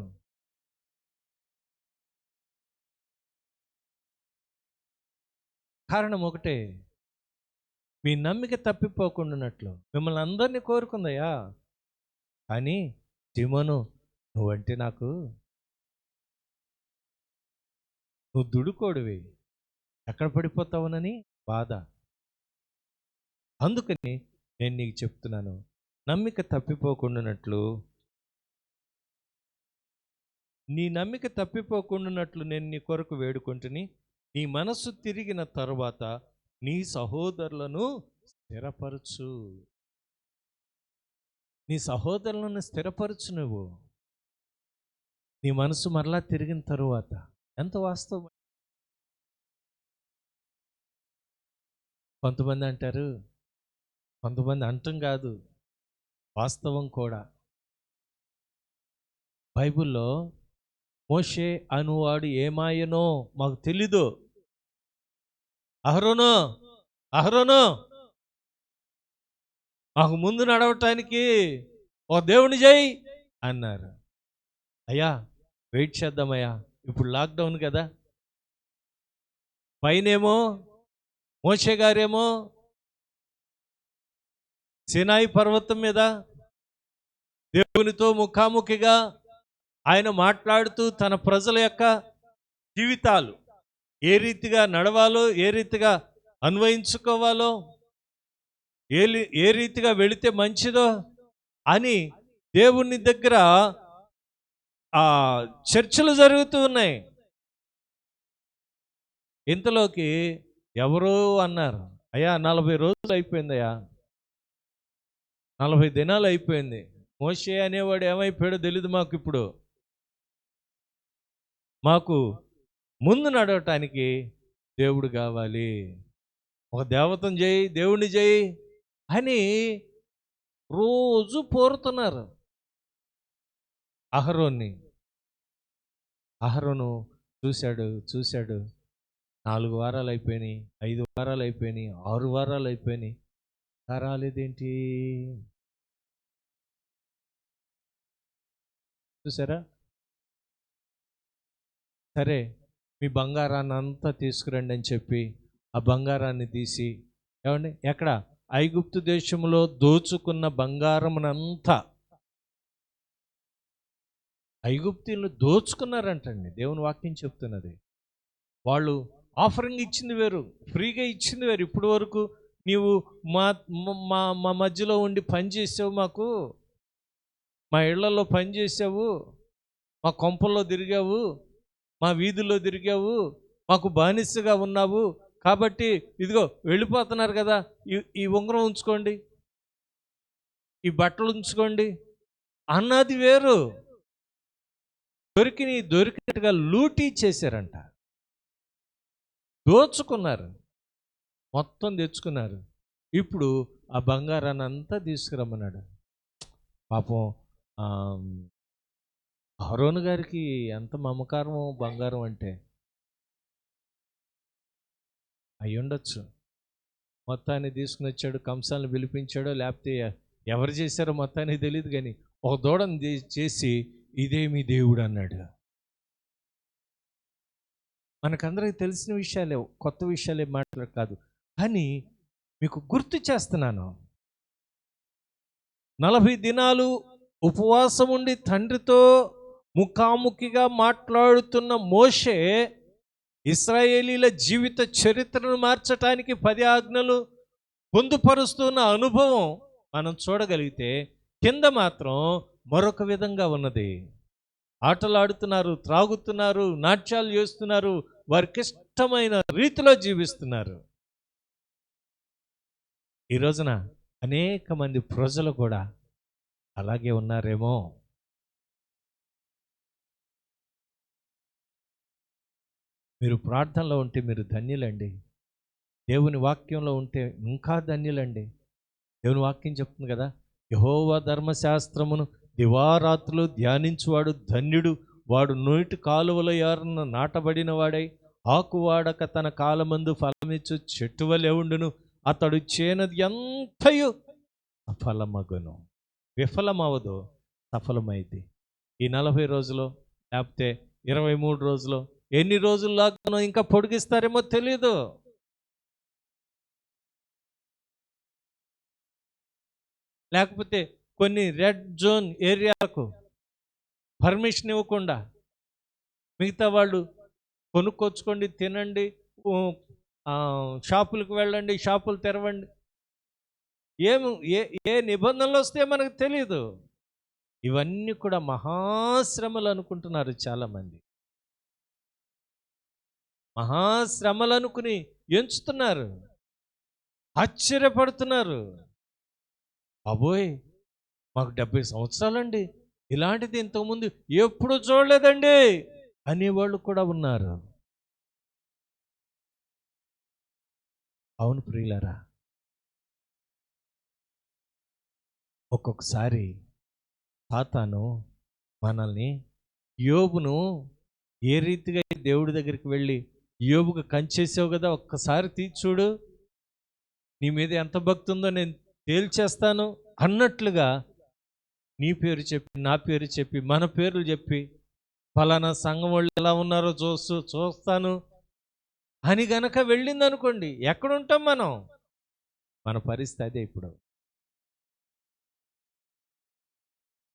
కారణం ఒకటే, మీ నమ్మిక తప్పిపోకుండానట్లు మిమ్మల్ని అందరినీ కోరుకుందయ్యా. కానీ సీమోను, నువ్వంటే నువ్వు దుడుకోడివి, ఎక్కడ పడిపోతావునని బాధ. అందుకని నేను నీకు చెప్తున్నాను, నమ్మిక తప్పిపోకుండానట్లు, నీ నమ్మిక తప్పిపోకుండానట్లు నేను నీ కొరకు వేడుకుంటుని, నీ మనస్సు తిరిగిన తరువాత నీ సహోదరులను స్థిరపరచు. నీ సహోదరులను స్థిరపరచు. నువ్వు నీ మనసు మరలా తిరిగిన తరువాత. ఎంత వాస్తవం! కొంతమంది అంటారు, కొంతమంది అంటం కాదు, వాస్తవం కూడా. బైబిల్లో మోషే అనువాడు ఏమాయనో మాకు తెలీదు. అహరోను మాకు ముందు నడవటానికి ఓ దేవుని చేయి అన్నారు. అయ్యా వెయిట్ చేద్దామయ్యా, ఇప్పుడు లాక్డౌన్ కదా. పైనేమో మోషే గారేమో సినాయి పర్వతం మీద దేవునితో ముఖాముఖిగా ఆయన మాట్లాడుతూ తన ప్రజల యొక్క జీవితాలు ఏ రీతిగా నడవాలో, ఏ రీతిగా అన్వయించుకోవాలో, ఏ రీతిగా వెళితే మంచిదో అని దేవుని దగ్గర చర్చలు జరుగుతూ ఉన్నాయి. ఇంతలోకి ఎవరో అన్నారు, అయ్యా 40 రోజులు అయిపోయిందయ్యా, 40 దినాలు అయిపోయింది. మోషే అనేవాడు ఏమైపోయాడో తెలియదు మాకు. ఇప్పుడు మాకు ముందు నడవటానికి దేవుడు కావాలి, ఒక దేవతను చేయి, దేవుణ్ణి చేయి అని రోజు పోరుతున్నారు అహరోను చూశాడు 4 వారాలు అయిపోయినాయి, 5 వారాలు అయిపోయినాయి, 6 వారాలు అయిపోయినాయి, రాలేదేంటి? చూసారా? సరే మీ బంగారాన్ని అంతా తీసుకురండి అని చెప్పి ఆ బంగారాన్ని తీసి, ఏమండి ఎక్కడ ఐగుప్తు దేశంలో దోచుకున్న బంగారమునంతా ఐగుప్తీయులు దోచుకున్నారంటండి. దేవుని వాక్యం చెప్తున్నది. వాళ్ళు ఆఫరింగ్ ఇచ్చింది వేరు, ఫ్రీగా ఇచ్చింది వేరు. ఇప్పుడు వరకు నీవు మా మధ్యలో ఉండి పనిచేసావు, మా ఇళ్లలో పనిచేసావు, మా కొంపల్లో తిరిగావు, మా వీధుల్లో తిరిగావు, మాకు బానిసగా ఉన్నావు, కాబట్టి ఇదిగో వెళ్ళిపోతున్నారు కదా, ఈ ఉంగరం ఉంచుకోండి, ఈ బట్టలు ఉంచుకోండి అన్నది వేరు. దొరికినట్టుగా లూటీ చేశారంట, దోచుకున్నారు. మొత్తం తెచ్చుకున్నారు. ఇప్పుడు ఆ బంగారాన్ని అంతా తీసుకురమ్మన్నాడు. పాపం అహరోను గారికి ఎంత మమకారం బంగారం అంటే అయ్యుండొచ్చు. మొత్తాన్ని తీసుకుని వచ్చాడు, కంసాలను పిలిపించాడో లేకపోతే ఎవరు చేశారో మొత్తానికి తెలియదు, కానీ ఒక దూడను చేసి ఇదే మీ దేవుడు అన్నాడు. మనకందరికి తెలిసిన విషయాలే, కొత్త విషయాలే మాట్లాడు కాదు, కానీ మీకు గుర్తు చేస్తున్నాను. 40 దినాలు ఉపవాసం ఉండి తండ్రితో ముఖాముఖిగా మాట్లాడుతున్న మోషే ఇశ్రాయేలీల జీవిత చరిత్రను మార్చటానికి 10 ఆజ్ఞలు పొందుపరుస్తున్న అనుభవం మనం చూడగలిగితే, కింద మాత్రం మరొక విధంగా ఉన్నది. ఆటలు ఆడుతున్నారు, త్రాగుతున్నారు, నాట్యాలు చేస్తున్నారు, వారికి ఇష్టమైన రీతిలో జీవిస్తున్నారు. ఈ రోజున అనేక మంది ప్రజలు కూడా అలాగే ఉన్నారేమో. మీరు ప్రార్థనలో ఉంటే మీరు ధన్యులండి. దేవుని వాక్యంలో ఉంటే ఇంకా ధన్యులండి. దేవుని వాక్యం చెప్తుంది కదా, యెహోవా ధర్మశాస్త్రమును దివారాత్రులు ధ్యానించువాడు ధన్యుడు, వాడు నోటి కాలువల యారున నాటబడిన వాడై ఆకువాడక తన కాలమందు ఫలమిచ్చు చెట్టు వలె ఉండును, అతడు చేనది ఎంతయు సఫలమగును. విఫలమవదు, సఫలమైంది. ఈ 40 రోజులు లేకపోతే 23 రోజులు, ఎన్ని రోజుల్లాగానో ఇంకా పొడిగిస్తారేమో తెలీదు. లేకపోతే కొన్ని రెడ్ జోన్ ఏరియాలకు పర్మిషన్ ఇవ్వకుండా మిగతా వాళ్ళు కొనుక్కొచ్చుకోండి, తినండి, షాపులకు వెళ్ళండి, షాపులు తెరవండి, ఏమి ఏ ఏ నిబంధనలు వస్తే మనకు తెలియదు. ఇవన్నీ కూడా మహాశ్రమలు అనుకుంటున్నారు చాలామంది. మహాశ్రమలు అనుకుని ఎంచుతున్నారు, ఆశ్చర్యపడుతున్నారు. అబోయ్, మాకు 70 సంవత్సరాలండి, ఇలాంటిది ఇంతకుముందు ఎప్పుడు చూడలేదండి అనేవాళ్ళు కూడా ఉన్నారు. అవును ప్రియులారా, ఒక్కొక్కసారి సాతాను మనల్ని, యోబును ఏ రీతిగా దేవుడి దగ్గరికి వెళ్ళి, యోబుకు కంచేసావు కదా, ఒక్కసారి తీసి చూడు, నీ మీద ఎంత భక్తి ఉందో నేను తేల్చేస్తాను అన్నట్లుగా నీ పేరు చెప్పి, నా పేరు చెప్పి, మన పేర్లు చెప్పి, ఫలానా సంఘం వాళ్ళు ఎలా ఉన్నారో చూస్తాను అని గనక వెళ్ళింది అనుకోండి, ఎక్కడుంటాం మనం? మన పరిస్థితి అదే. ఇప్పుడు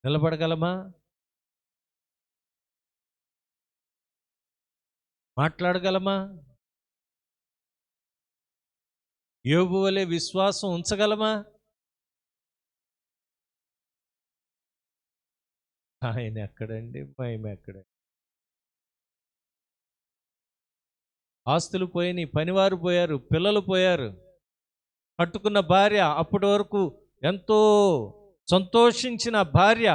నిలబడగలమా? మాట్లాడగలమా? యోబు వలె విశ్వాసం ఉంచగలమా? ఆయన ఎక్కడండి, మేము ఎక్కడ? ఆస్తులు పోయినాయి, పనివారు పోయారు, పిల్లలు పోయారు, కట్టుకున్న భార్య, అప్పటి వరకు ఎంతో సంతోషించిన భార్య,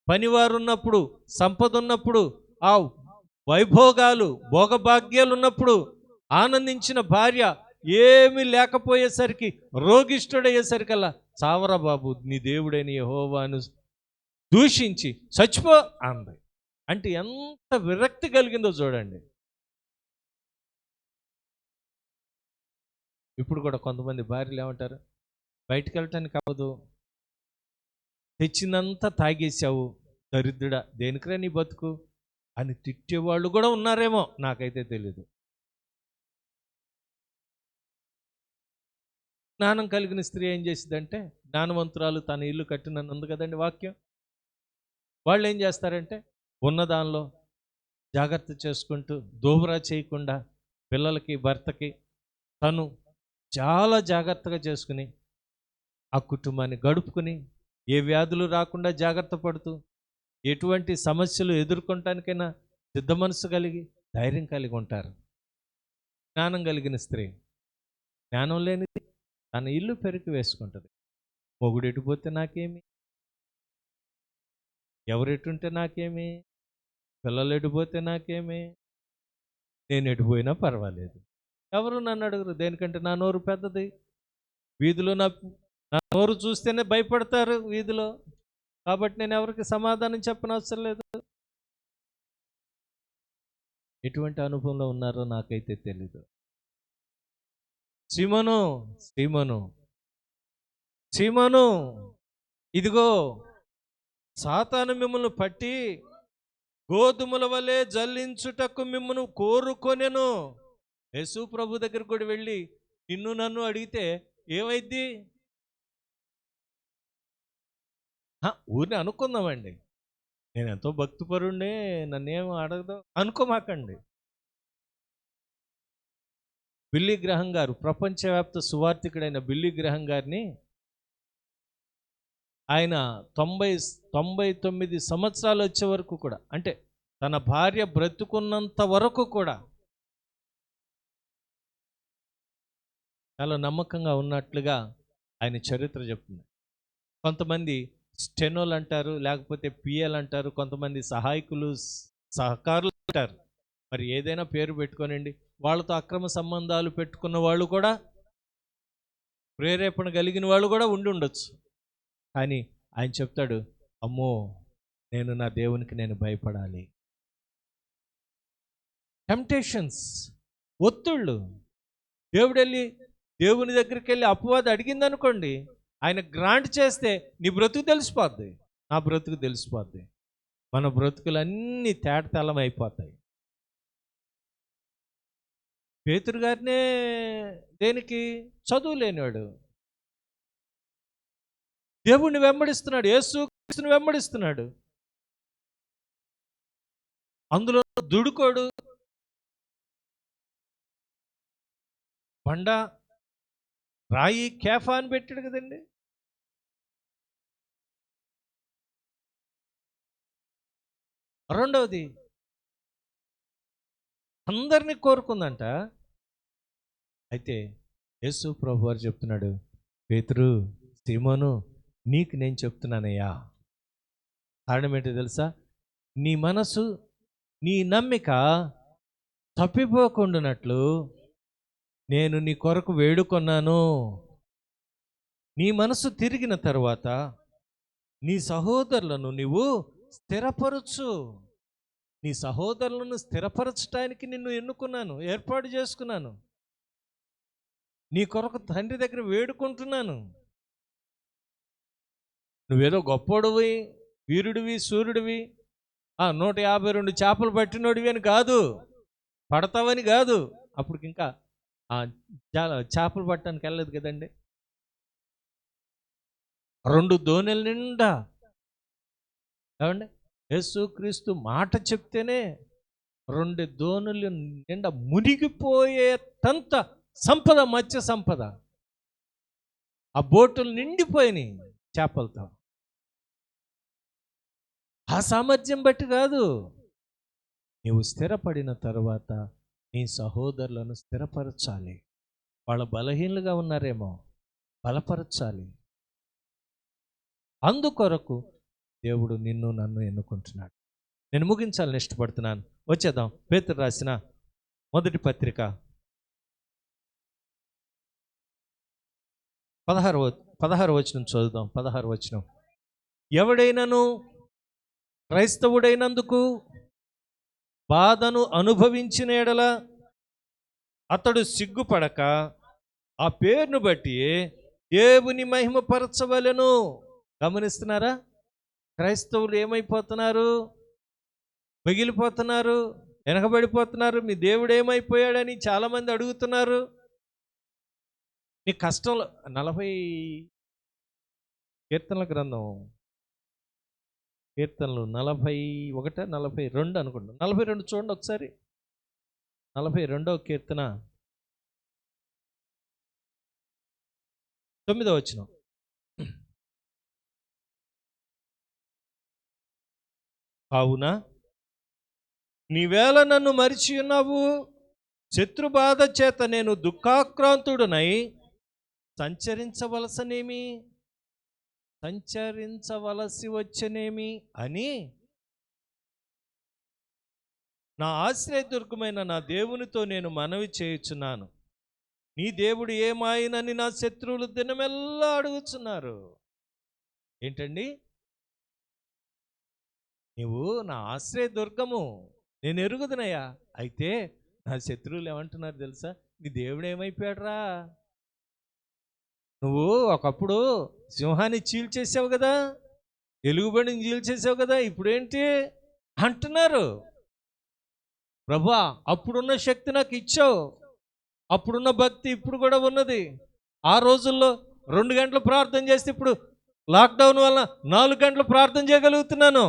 పనివారు ఉన్నప్పుడు, సంపద ఉన్నప్పుడు, ఆ వైభోగాలు భోగభాగ్యాలు ఉన్నప్పుడు ఆనందించిన భార్య ఏమీ లేకపోయేసరికి, రోగిష్ఠుడయ్యేసరికల్లా, చావరా బాబు, నీ దేవుడైన యెహోవాను దూషించి చచ్చిపో అంది. అంటే ఎంత విరక్తి కలిగిందో చూడండి. ఇప్పుడు కూడా కొంతమంది భార్యలు ఏమంటారు, బయటికి వెళ్ళటానికి అవ్వదు, తెచ్చిందంతా తాగేసావు, దరిద్రుడా, దేనికిరా నీ బతుకు అని తిట్టేవాళ్ళు కూడా ఉన్నారేమో, నాకైతే తెలీదు. జ్ఞానం కలిగిన స్త్రీ ఏం చేసిందంటే, జ్ఞానవంతురాలు తన ఇల్లు కట్టినని ఉంది కదండి వాక్యం. వాళ్ళు ఏం చేస్తారంటే, ఉన్న దానిలో జాగ్రత్త చేసుకుంటూ, దోబరా చేయకుండా, పిల్లలకి భర్తకి తను చాలా జాగ్రత్తగా చేసుకుని ఆ కుటుంబాన్ని గడుపుకుని, ఏ వ్యాధులు రాకుండా జాగ్రత్త పడుతూ, ఎటువంటి సమస్యలు ఎదుర్కొనటానికైనా సిద్ధ మనసు కలిగి, ధైర్యం కలిగి ఉంటారు. జ్ఞానం కలిగిన స్త్రీ, జ్ఞానం లేనిది తన ఇల్లు పెరికి వేసుకుంటుంది. మొగుడు ఎటుపోతే నాకేమి, ఎవరు ఎటుంటే నాకేమి, పిల్లలు ఎటుపోతే నాకేమి, నేను ఎటుపోయినా పర్వాలేదు. ఎవరు నన్ను అడుగురు. దేనికంటే నా నోరు పెద్దది. వీధిలో నా నా నోరు చూస్తేనే భయపడతారు వీధిలో. కాబట్టి నేను ఎవరికి సమాధానం చెప్పనవసరం లేదు. ఎటువంటి అనుభవంలో ఉన్నారో నాకైతే తెలీదు. సీమోను, సీమోను, సీమోను, ఇదిగో సాతాను మిమ్మల్ని పట్టి గోధుమల వలె జల్లించుటకు మిమ్మల్ని కోరుకొనెను. యేసు ప్రభు దగ్గరకు కూడా వెళ్ళి నిన్ను నన్ను అడిగితే ఏమైద్ది? ఊరిని అనుకుందామండి. నేను ఎంతో భక్తిపరుణ్ణి, నన్నేం అడగదు అనుకోమాకండి. బిల్లీ గ్రహం గారు, ప్రపంచవ్యాప్త సువార్థికుడైన బిల్లీ గ్రహం గారిని ఆయన 99 సంవత్సరాలు వచ్చే వరకు కూడా, అంటే తన భార్య బ్రతుకున్నంత వరకు కూడా చాలా నమ్మకంగా ఉన్నట్లుగా ఆయన చరిత్ర చెప్తుంది. కొంతమంది స్టెనోలు అంటారు, లేకపోతే పిఎల్ అంటారు, కొంతమంది సహాయకులు, సహకారులు అంటారు. మరి ఏదైనా పేరు పెట్టుకోనండి. వాళ్ళతో అక్రమ సంబంధాలు పెట్టుకున్న వాళ్ళు కూడా, ప్రేరేపణ కలిగిన వాళ్ళు కూడా ఉండి ఉండొచ్చు. కానీ ఆయన చెప్తాడు, అమ్మో నేను నా దేవునికి నేను భయపడాలి. టెంప్టేషన్స్, ఒత్తిళ్ళు. దేవుని దగ్గరికి వెళ్ళి అపవాది అడిగింది అనుకోండి, ఆయన గ్రాంట్ చేస్తే నీ బ్రతుకు తెలిసిపోద్ది, నా బ్రతుకు తెలిసిపోద్ది. మన బ్రతుకులన్నీ తేటతెల్లం అయిపోతాయి. పేతురు గారినే దేనికి? చదువు లేనివాడు దేవుణ్ణి వెంబడిస్తున్నాడు, యేసుక్రీస్తుని వెంబడిస్తున్నాడు. అందులో దుడుకోడు, బండ రాయి కేఫా అని పెట్టాడు కదండి. రెండవది అందరినీ కోరుకుందంట. అయితే యేసు ప్రభు వారు చెప్తున్నాడు, పేతురు, సీమోను, నీకు నేను చెప్తున్నానయ్యా. కారణం ఏంటో తెలుసా? నీ మనసు, నీ నమ్మిక తప్పిపోకుండానట్లు నేను నీ కొరకు వేడుకొన్నాను. నీ మనసు తిరిగిన తరువాత నీ సహోదరులను నీవు స్థిరపరచు. నీ సహోదరులను స్థిరపరచడానికి నిన్ను ఎన్నుకున్నాను, ఏర్పాటు చేసుకున్నాను. నీ కొరకు తండ్రి దగ్గర వేడుకుంటున్నాను. నువ్వేదో గొప్పోడివి, వీరుడివి, సూర్యుడివి, 152 చేపలు పట్టినోడివి అని కాదు, పడతావని కాదు. అప్పుడు ఇంకా చేపలు పట్టడానికి వెళ్ళలేదు కదండి. 2 దోణెల నిండా ఏమండి, యేసుక్రీస్తు మాట చెప్తేనే 2 దోణుల నిండా మునిగిపోయేటంత సంపద, మత్స్య సంపద. ఆ బోటులు నిండిపోయినాయి చేపలతో. ఆ సామర్థ్యం బట్టి కాదు, నీవు స్థిరపడిన తరువాత నీ సహోదరులను స్థిరపరచాలి. వాళ్ళ బలహీనలుగా ఉన్నారేమో, బలపరచాలి. అందుకొరకు దేవుడు నిన్ను నన్ను ఎన్నుకుంటున్నాడు. నేను ముగించాలని ఇష్టపడుతున్నాను. వచ్చేద్దాం. పేతురు రాసిన మొదటి పత్రిక 16వ వచనం చదువుదాం. 16వ వచనం. ఎవడైనను క్రైస్తవుడైనందుకు బాధను అనుభవించిన ఎడల అతడు సిగ్గుపడక ఆ పేరును బట్టి దేవుని మహిమపరచవలెను. గమనిస్తున్నారా? క్రైస్తవులు ఏమైపోతున్నారు? మిగిలిపోతున్నారు, వెనకబడిపోతున్నారు. మీ దేవుడు ఏమైపోయాడని చాలామంది అడుగుతున్నారు. నీ కష్టంలో 40 కీర్తనల గ్రంథం, కీర్తనలు 41, 42 అనుకుంటా. 42 చూడండి ఒకసారి. 42వ కీర్తన 9వ వచనం. కావున నీవేళ నన్ను మరిచి ఉన్నావు, శత్రుబాధ చేత నేను దుఃఖాక్రాంతుడనై సంచరించవలసి వచ్చనేమి అని నా ఆశ్రయదుర్గమైన నా దేవునితో నేను మనవి చేయుచున్నాను. నీ దేవుడు ఏమాయనని నా శత్రువులు దినమెల్లా అడుగుతున్నారు. ఏంటండి? నీవు నా ఆశ్రయ దుర్గము, నేను ఎరుగుదునయ్యా. అయితే నా శత్రువులు ఏమంటున్నారు తెలుసా? నీ దేవుడు ఏమైపోయాడురా? నువ్వు ఒకప్పుడు సింహాన్ని చీల్చేసావు కదా, ఎలుగుబండిని చీల్చేసావు కదా, ఇప్పుడేంటి అంటున్నారు. ప్రభువా, అప్పుడున్న శక్తి నాకు ఇచ్చావు, అప్పుడున్న భక్తి ఇప్పుడు కూడా ఉన్నది. ఆ రోజుల్లో 2 గంటలు ప్రార్థన చేస్తే ఇప్పుడు లాక్డౌన్ వల్ల 4 గంటలు ప్రార్థన చేయగలుగుతున్నాను.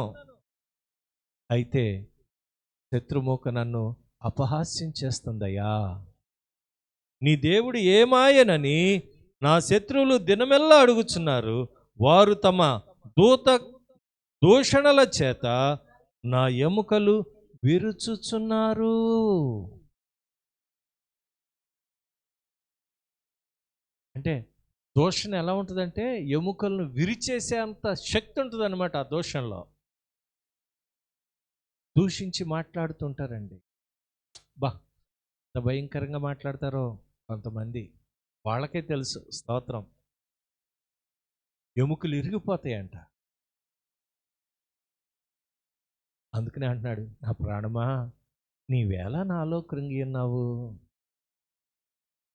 అయితే శత్రుమూక నన్ను అపహాస్యం చేస్తుందయ్యా. నీ దేవుడు ఏమాయనని నా శత్రువులు దినమెల్లా అడుగుచున్నారు. వారు తమ దూషణల చేత నా ఎముకలు విరుచుచున్నారు. అంటే దూషణ ఎలా ఉంటుందంటే ఎముకలను విరిచేసే అంత శక్తి ఉంటుంది అనమాట ఆ దూషణలో. దూషించి మాట్లాడుతుంటారండి. బా, ఎంత భయంకరంగా మాట్లాడతారో కొంతమంది, వాళ్ళకే తెలుసు. స్తోత్రం. ఎముకలు ఇరిగిపోతాయంట. అందుకనే అంటున్నాడు, నా ప్రాణమా నీవేళ నాలో కృంగి ఉన్నావు,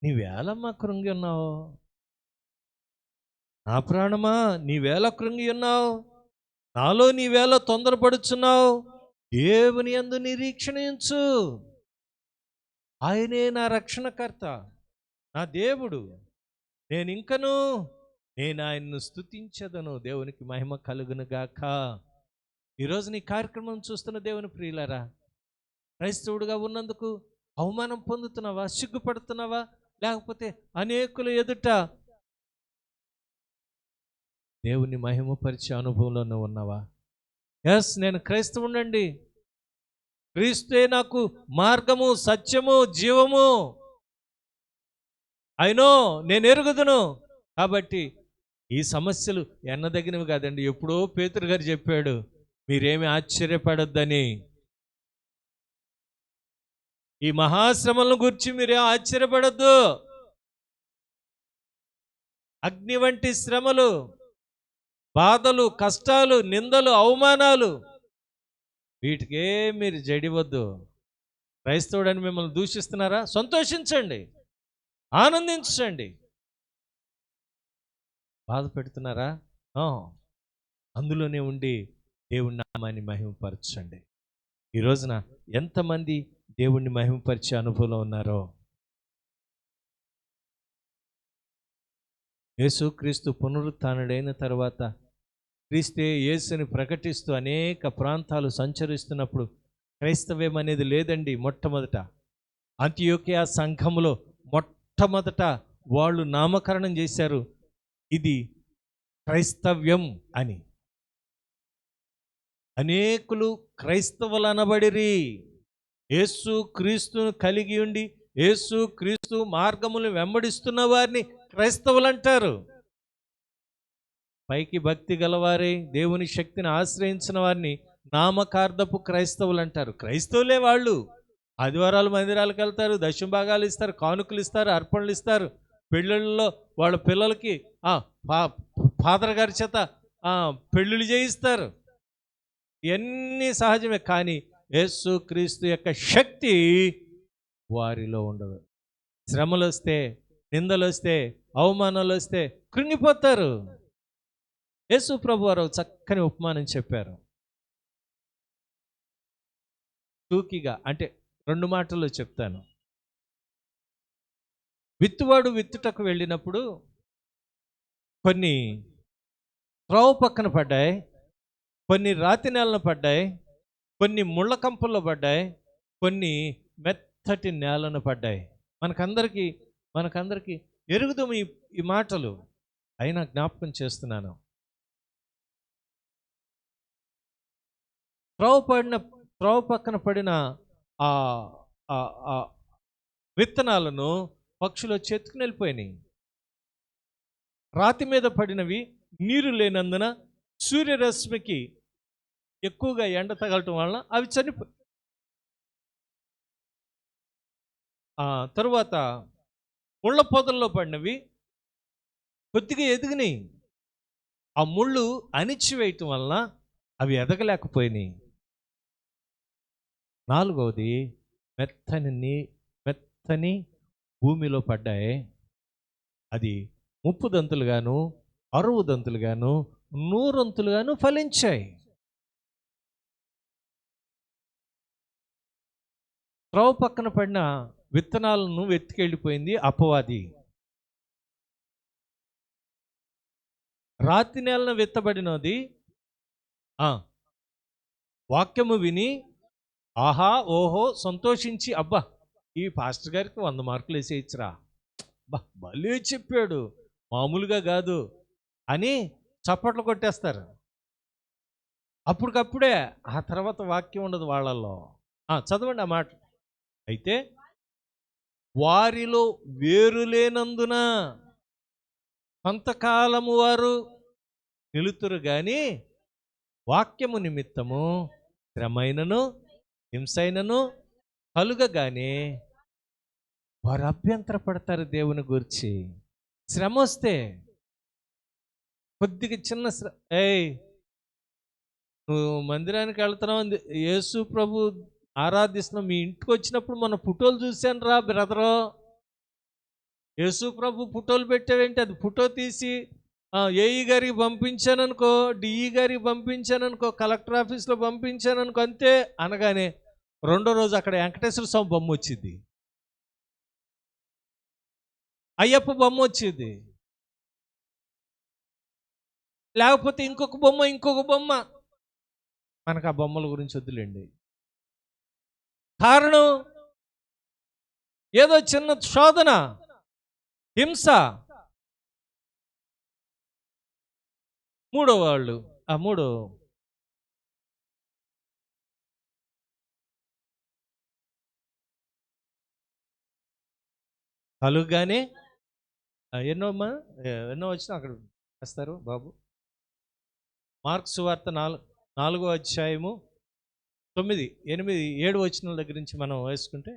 నీవేళమ్మా కృంగి ఉన్నావు, నా ప్రాణమా నీవేళ కృంగి ఉన్నావు, నాలో నీవేళ తొందరపడుచున్నావు. దేవుని యందు నిరీక్షణ ఉంచు. ఆయనే నా రక్షణకర్త, నా దేవుడు. నేను ఆయన్ను స్తుతించదను. దేవునికి మహిమ కలుగును గాక. ఈరోజు నీ కార్యక్రమం చూస్తున్న దేవుని ప్రియులారా, క్రైస్తవుడిగా ఉన్నందుకు అవమానం పొందుతున్నావా, సిగ్గుపడుతున్నావా, లేకపోతే అనేకుల ఎదుట దేవుని మహిమపరిచే అనుభవంలో నువ్వు ఉన్నావా? ఎస్, నేను క్రైస్తవునండి, క్రీస్తే నాకు మార్గము, సత్యము, జీవము, అయినో నేను ఎరుగుదును. కాబట్టి ఈ సమస్యలు ఎన్నదగినవి కాదండి. ఎప్పుడో పేతురు గారు చెప్పాడు, మీరేమి ఆశ్చర్యపడొద్దని. ఈ మహాశ్రమలను గురించి మీరే ఆశ్చర్యపడొద్దు. అగ్ని వంటి శ్రమలు, బాధలు, కష్టాలు, నిందలు, అవమానాలు, వీటికే మీరు జడివద్దు. క్రైస్తవుడని మిమ్మల్ని దూషిస్తున్నారా? సంతోషించండి, ఆనందించండి. బాధ పెడుతున్నారా? అందులోనే ఉండి దేవుని నామాన్ని మహిమపరచండి. ఈ రోజున ఎంతమంది దేవుణ్ణి మహిమపరిచే అనుభవంలో ఉన్నారో. యేసుక్రీస్తు పునరుత్థానుడైన తర్వాత క్రీస్తే యేసుని ప్రకటిస్తూ అనేక ప్రాంతాలు సంచరిస్తున్నప్పుడు క్రైస్తవ్యం అనేది లేదండి. మొట్టమొదట అంతియోకియా సంఘములో మొట్టమొదట వాళ్ళు నామకరణం చేశారు, ఇది క్రైస్తవ్యం అని. అనేకులు క్రైస్తవులు అనబడిరి. యేసు క్రీస్తును కలిగి ఉండి యేసు క్రీస్తు మార్గములు వెంబడిస్తున్న వారిని క్రైస్తవులు అంటారు. పైకి భక్తి గలవారే, దేవుని శక్తిని ఆశ్రయించిన వారిని నామకార్థపు క్రైస్తవులు అంటారు. క్రైస్తవులే వాళ్ళు. ఆదివారాలు మందిరాలకు వెళ్తారు, దశమభాగాలు ఇస్తారు, కానుకలు ఇస్తారు, అర్పణలు ఇస్తారు, పెళ్ళిళ్ళలో వాళ్ళ పిల్లలకి ఫాదర్ గారి చేత పెళ్ళిళ్ళు చేయిస్తారు. ఇవన్నీ సహజమే. కానీ యేసు క్రీస్తు యొక్క శక్తి వారిలో ఉండదు. శ్రమలు వస్తే, నిందలు వస్తే, అవమానాలు వస్తే కృంగిపోతారు. యేసు ప్రభు వారు చక్కని ఉపమానం చెప్పారు. టూకీగా, అంటే 2 మాటల్లో చెప్తాను. విత్తువాడు విత్తుటకు వెళ్ళినప్పుడు కొన్ని త్రోవ పక్కన పడ్డాయి, కొన్ని రాతి నేలను పడ్డాయి, కొన్ని ముళ్ళ కంపల్లో పడ్డాయి, కొన్ని మెత్తటి నేలను పడ్డాయి. మనకందరికీ ఎరుగుదాము ఈ మాటలు, అయినా జ్ఞాపకం చేస్తున్నాను. త్రోవ పక్కన పడిన ఆ విత్తనాలను పక్షులు చెట్టుకుని వెళ్ళిపోయినాయి. రాతి మీద పడినవి నీరు లేనందున సూర్యరశ్మికి ఎక్కువగా ఎండ తగలటం వలన అవి చనిపోయి, తరువాత ముళ్ళ పొదల్లో పడినవి కొద్దిగా ఎదిగినాయి. ఆ ముళ్ళు అణిచివేయటం వలన అవి ఎదగలేకపోయినాయి. నాలుగవది మెత్తని భూమిలో పడ్డాయి. అది 30 దంతులుగాను 60 దంతులుగాను 100 దంతులుగాను ఫలించాయి. త్రోవ పక్కన పడిన విత్తనాలను వెతికెళ్ళిపోయింది అపవాది. రాతి నేలన విత్తబడినది వాక్యము విని ఆహా ఓహో సంతోషించి, అబ్బా ఈ పాస్టర్ గారికి 100 మార్కులు వేసేయచ్చురా, బా భలే చెప్పాడు, మామూలుగా కాదు అని చప్పట్లు కొట్టేస్తారు. అప్పటికప్పుడే ఆ తర్వాత వాక్యం ఉండదు వాళ్ళల్లో. చదవండి ఆ మాట. అయితే వారిలో వేరు లేనందున కొంతకాలము వారు నిలుతురు గాని వాక్యము నిమిత్తము శ్రమైనను హింసైనను కలుగగానే వారు అభ్యంతర పడతారు. దేవుని గురించి శ్రమ వస్తే కొద్దిగా చిన్న నువ్వు మందిరానికి వెళ్తున్నావు, యేసు ప్రభు ఆరాధిస్తున్నావు, మీ ఇంటికి వచ్చినప్పుడు మన ఫోటోలు చూశాను రా బ్రదరు, యేసు ప్రభు ఫోటోలు పెట్టావేంటి, అది ఫోటో తీసి ఏఈ గారికి పంపించాననుకో, డిఈ గారికి పంపించాననుకో, కలెక్టర్ ఆఫీస్లో పంపించాననుకో, అంతే అనగానే రెండో రోజు అక్కడ వెంకటేశ్వర స్వామి బొమ్మ వచ్చింది, అయ్యప్ప బొమ్మ వచ్చింది, లేకపోతే ఇంకొక బొమ్మ. మనకు ఆ బొమ్మల గురించి వద్దులేండి. కారణం ఏదో చిన్న శోధన, హింస. మూడో వాళ్ళు కలుగ్గానే ఎన్నో వచ్చినా అక్కడ వేస్తారు బాబు. మార్క్స్ సువార్త 4వ అధ్యాయము 9, 8, 7 వచనాల దగ్గర నుంచి మనం వేసుకుంటే,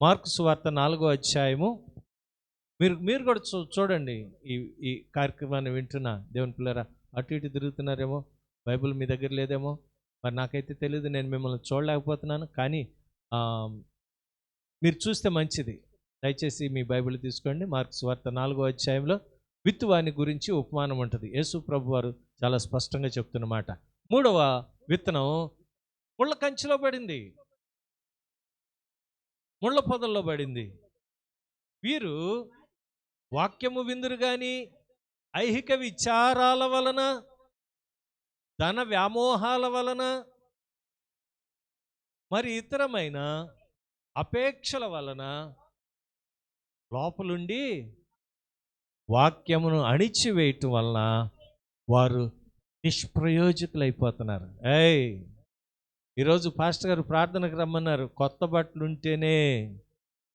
మార్క్స్ సువార్త 4వ అధ్యాయము, మీరు కూడా చూడండి. ఈ కార్యక్రమాన్ని వింటున్న దేవుని పిల్లరా, అటు ఇటు తిరుగుతున్నారేమో, బైబిల్ మీ దగ్గర లేదేమో, మరి నాకైతే తెలియదు, నేను మిమ్మల్ని చూడలేకపోతున్నాను. కానీ మీరు చూస్తే మంచిది. దయచేసి మీ బైబిల్ తీసుకోండి. మార్క్స్ సువార్త 4వ అధ్యాయంలో విత్తువాని గురించి ఉపమానం ఉంటుంది. యేసు ప్రభు వారు చాలా స్పష్టంగా చెప్తున్నమాట. మూడవ విత్తనం ముళ్ళ కంచిలో పడింది, ముళ్ళ పొదల్లో పడింది. వీరు వాక్యము విందురు గాని ఐహిక విచారాల వలన, ధన వ్యామోహాల వలన, మరి ఇతరమైన అపేక్షల వలన లోపలుండి వాక్యమును అణిచివేయటం వలన వారు నిష్ప్రయోజకులైపోతున్నారు. ఈరోజు పాస్టర్ గారు ప్రార్థనకు రమ్మన్నారు. కొత్త బట్టలు ఉంటేనే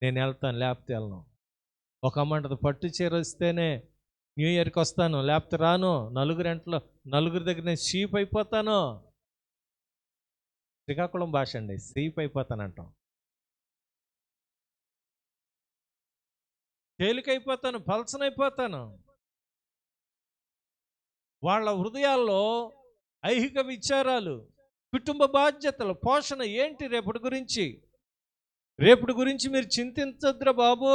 నేను వెళ్తాను, లేకపోతే వెళ్ళను. ఒక అమ్మంటది పట్టు చీర వస్తేనే న్యూ ఇయర్కి వస్తాను, లేకపోతే రాను. నలుగురి దగ్గర నేను షీప్ అయిపోతాను. శ్రీకాకుళం భాష అండి, షీప్ అయిపోతానంటాం. తేలికైపోతాను, పలసనైపోతాను. వాళ్ళ హృదయాల్లో ఐహిక విచారాలు, కుటుంబ బాధ్యతలు, పోషణ ఏంటి, రేపటి గురించి మీరు చింతించద్దురా బాబు.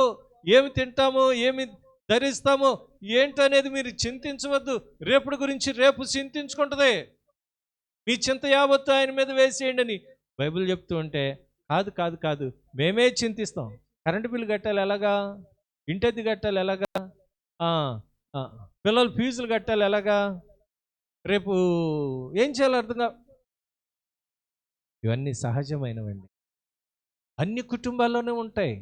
ఏమి తింటామో, ఏమి ధరిస్తామో ఏంటనేది మీరు చింతించవద్దు. రేపటి గురించి రేపు చింతించుకుంటుంది. మీ చింత యావత్తు ఆయన మీద వేసేయండి అని బైబిల్ చెప్తూ ఉంటే, కాదు మేమే చింతిస్తాం. కరెంటు బిల్లు కట్టాలి ఎలాగా, ఇంటెద్ది కట్టాలి ఎలాగా, పిల్లల ఫీజులు కట్టాలి ఎలాగా, రేపు ఏం చేయాలో అర్థంగా. ఇవన్నీ సహజమైనవండి, అన్ని కుటుంబాల్లోనే ఉంటాయి.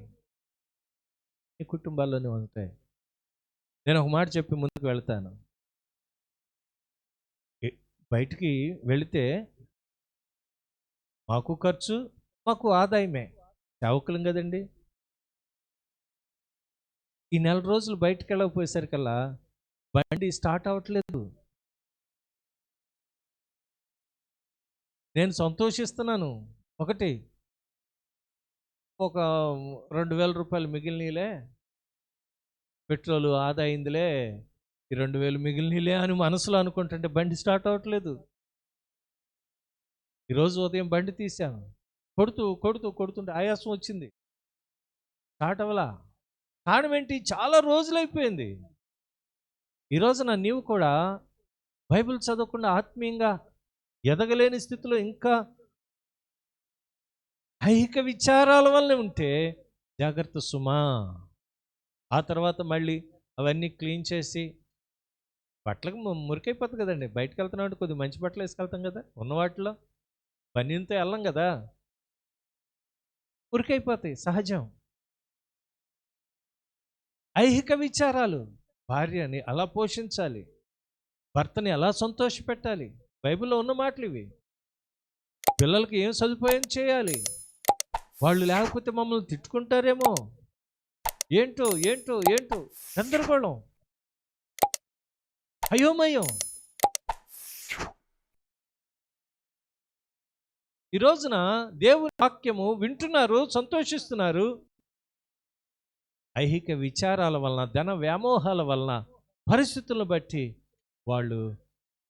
నేను ఒక మాట చెప్పి ముందుకు వెళ్తాను. బయటికి వెళితే మాకు ఖర్చు, మాకు ఆదాయమే. సేవకులం కదండి. ఈ 4 రోజులు బయటకు వెళ్ళకపోయేసరికల్లా బండి స్టార్ట్ అవ్వట్లేదు. నేను సంతోషిస్తున్నాను. ఒక 2,000 రూపాయలు మిగిలినలే, పెట్రోలు ఆదా అయిందిలే, ఈ 2000 మిగిలినలే అని మనసులో అనుకుంటుంటే బండి స్టార్ట్ అవ్వట్లేదు. ఈరోజు ఉదయం బండి తీసాను, కొడుతుంటే ఆయాసం వచ్చింది, స్టార్ట్ అవ్వలా. కారణం ఏంటి? చాలా రోజులైపోయింది. ఈ రోజున నీవు కూడా బైబిల్ చదవకుండా ఆత్మీయంగా ఎదగలేని స్థితిలో ఇంకా ఐహిక విచారాల వల్ల ఉంటే జాగ్రత్త సుమా. ఆ తర్వాత మళ్ళీ అవన్నీ క్లీన్ చేసి బట్టలకు మురికైపోతుంది కదండి. బయటకు వెళ్తున్నామంటే కొద్దిగా మంచి బట్టలు వేసుకెళ్తాం కదా, ఉన్న వాటిలో బనీన్తో వెళ్ళం కదా, మురికైపోతాయి, సహజం. ఐహిక విచారాలు, భార్యని అలా పోషించాలి, భర్తని ఎలా సంతోషపెట్టాలి, బైబిల్లో ఉన్న మాటలు ఇవి. పిల్లలకి ఏం సదుపాయం చేయాలి, వాళ్ళు లేకపోతే మమ్మల్ని తిట్టుకుంటారేమో, ఏంటో ఏంటో ఏంటో గందరగోళం, అయోమయం. ఈ రోజున దేవుని వాక్యము వింటున్నారు, సంతోషిస్తున్నారు. ఐహిక విచారాల వలన, ధన వ్యామోహాల వలన, పరిస్థితులను బట్టి వాళ్ళు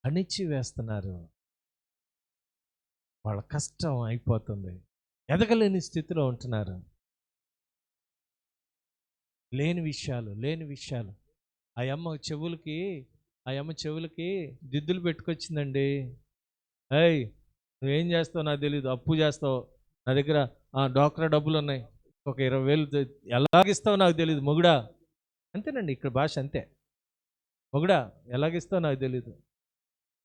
అణిచివేస్తున్నారు. వాళ్ళ కష్టం అయిపోతుంది, ఎదగలేని స్థితిలో ఉంటున్నారు. లేని విషయాలు. ఆ అమ్మ చెవులకి దిద్దులు పెట్టుకొచ్చిందండి. ఏయ్, నువ్వేం చేస్తావు నాకు తెలీదు, అప్పు చేస్తావు, నా దగ్గర డాక్టర్ డబ్బులు ఉన్నాయి, ఒక 20,000 ఎలాగిస్తావు నాకు తెలీదు మొగుడా. అంతేనండి, ఇక్కడ భాష అంతే. మొగుడా ఎలాగిస్తావు నాకు తెలీదు,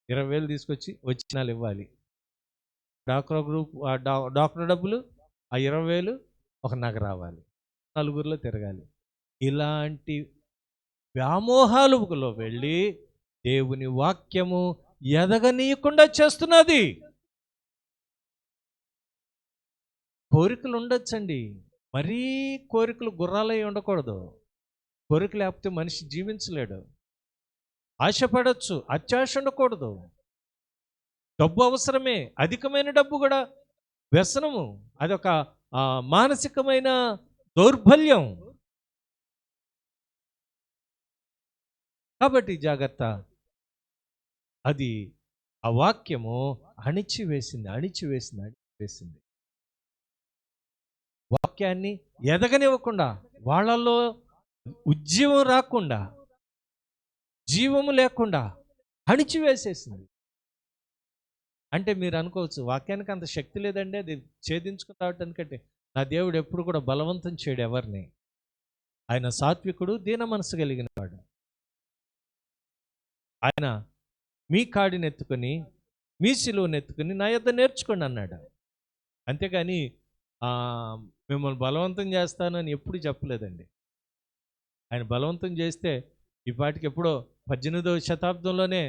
20,000 తీసుకొచ్చి వచ్చినాలు ఇవ్వాలి. డాక్టర్ డబ్బులు, ఆ 20,000 ఒక నగ రావాలి, నలుగురిలో తిరగాలి. ఇలాంటి వ్యామోహాలలో వెళ్ళి దేవుని వాక్యము ఎదగనీయకుండా చేస్తున్నది. కోరికలు ఉండొచ్చండి, మరీ కోరికలు గుర్రాలై ఉండకూడదు. కోరిక లేకపోతే మనిషి జీవించలేడు. ఆశపడవచ్చు, అత్యాశ ఉండకూడదు. డబ్బు అవసరమే, అధికమైన డబ్బు కూడా వ్యసనము, అదొక మానసికమైన దౌర్బల్యం. కాబట్టి జాగ్రత్త. అది ఆ వాక్యము అణిచివేసింది. వాక్యాన్ని ఎదగనివ్వకుండా, వాళ్ళల్లో ఉజ్జీవం రాకుండా, జీవము లేకుండా అణిచివేసేసింది. అంటే మీరు అనుకోవచ్చు, వాక్యానికి అంత శక్తి లేదండి, అది ఛేదించుకుని రావటానికంటే. నా దేవుడు ఎప్పుడు కూడా బలవంతం చేయడు ఎవరిని. ఆయన సాత్వికుడు, దీన మనసు కలిగిన వాడు. ఆయన మీ కాడిని ఎత్తుకొని, మీ సిలువను ఎత్తుకొని నా యొద్ద నేర్చుకోండి అన్నాడు. అంతేగాని మిమ్మల్ని బలవంతం చేస్తానని ఎప్పుడు చెప్పలేదండి. ఆయన బలవంతం చేస్తే ఈ పాటికి ఎప్పుడో 18వ శతాబ్దంలోనే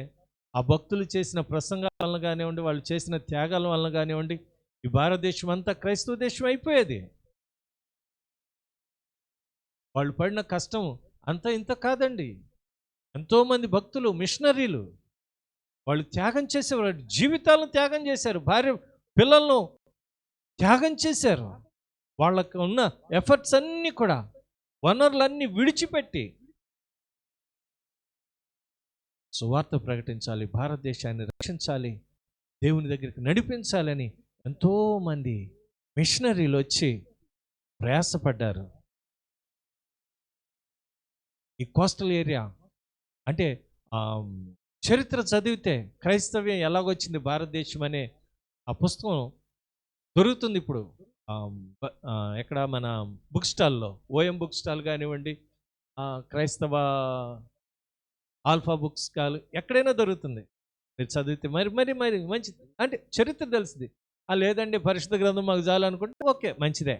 ఆ భక్తులు చేసిన ప్రసంగాల వలన కానివ్వండి, వాళ్ళు చేసిన త్యాగాల వలన కానివ్వండి, ఈ భారతదేశం అంతా క్రైస్తవ దేశం అయిపోయేది. వాళ్ళు పడిన కష్టం అంత ఇంత కాదండి. ఎంతోమంది భక్తులు, మిషనరీలు, వాళ్ళు త్యాగం చేసేవారు, జీవితాలను త్యాగం చేశారు, భార్య పిల్లలను త్యాగం చేశారు. వాళ్ళకు ఉన్న ఎఫర్ట్స్ అన్నీ కూడా, వనరులన్నీ విడిచిపెట్టి సువార్త ప్రకటించాలి, భారతదేశాన్ని రక్షించాలి, దేవుని దగ్గరికి నడిపించాలని ఎంతోమంది మిషనరీలు వచ్చి ప్రయాసపడ్డారు. ఈ కోస్టల్ ఏరియా అంటే చరిత్ర చదివితే క్రైస్తవ్యం ఎలాగొచ్చింది భారతదేశం అనే ఆ పుస్తకం దొరుకుతుంది ఇప్పుడు. ఎక్కడ మన బుక్ స్టాల్లో, ఓఎం బుక్ స్టాల్ కానివ్వండి, క్రైస్తవ ఆల్ఫా బుక్ స్టాల్, ఎక్కడైనా దొరుకుతుంది. మీరు చదివితే మరి మంచిది. అంటే చరిత్ర తెలుస్తుంది. లేదండి పరిశుద్ధ గ్రంథం మాకు చాలు అనుకుంటే ఓకే, మంచిదే.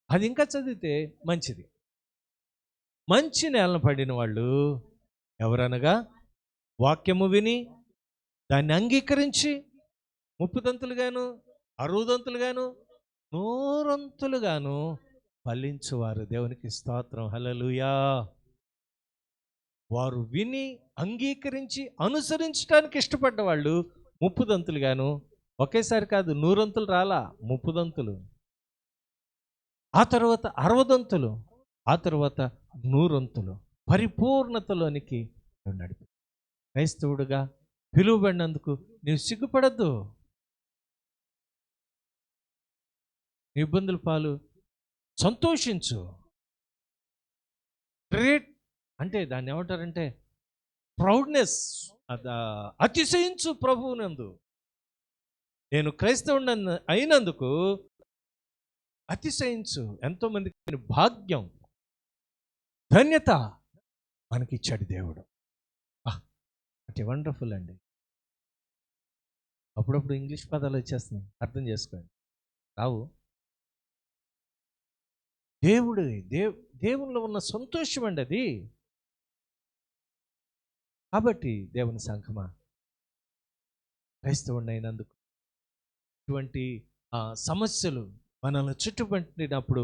అది ఇంకా చదివితే మంచిది. మంచి నేలను పడిన వాళ్ళు ఎవరనగా, వాక్యము విని దాన్ని అంగీకరించి 30 దంతులుగాను, 60 దంతులుగాను, 100 దంతులుగాను ఫలించువారు. దేవునికి స్తోత్రం, హల్లెలూయా. వారు విని అంగీకరించి అనుసరించడానికి ఇష్టపడ్డ వాళ్ళు 30 దంతులుగాను, ఒకేసారి కాదు 100 దంతులు రాలా, 30 దంతులు, ఆ తర్వాత 60 దంతులు, ఆ తర్వాత నూరొంతులు పరిపూర్ణతలోనికి నడిపి. క్రైస్తవుడుగా పిలువబడినందుకు నీవు సిగ్గుపడద్దు. నీ ఇబ్బందుల పాలు సంతోషించు. గ్రేట్ అంటే దాన్ని ఏమంటారంటే ప్రౌడ్నెస్, అతిశయించు ప్రభువునందు. నేను క్రైస్తవుని అయినందుకు అతిశయించు. ఎంతోమందికి భాగ్యం, ధన్యత మనకిచ్చాడు దేవుడు. అటు వండర్ఫుల్ అండి. అప్పుడప్పుడు ఇంగ్లీష్ పదాలు వచ్చేస్తున్నాయి, అర్థం చేసుకోండి. రావు. దేవునిలో ఉన్న సంతోషం అండి అది. కాబట్టి దేవుని సంఘమా, క్రైస్తవుని అయినందుకు ఇటువంటి సమస్యలు మనల్ని చుట్టుపట్టినప్పుడు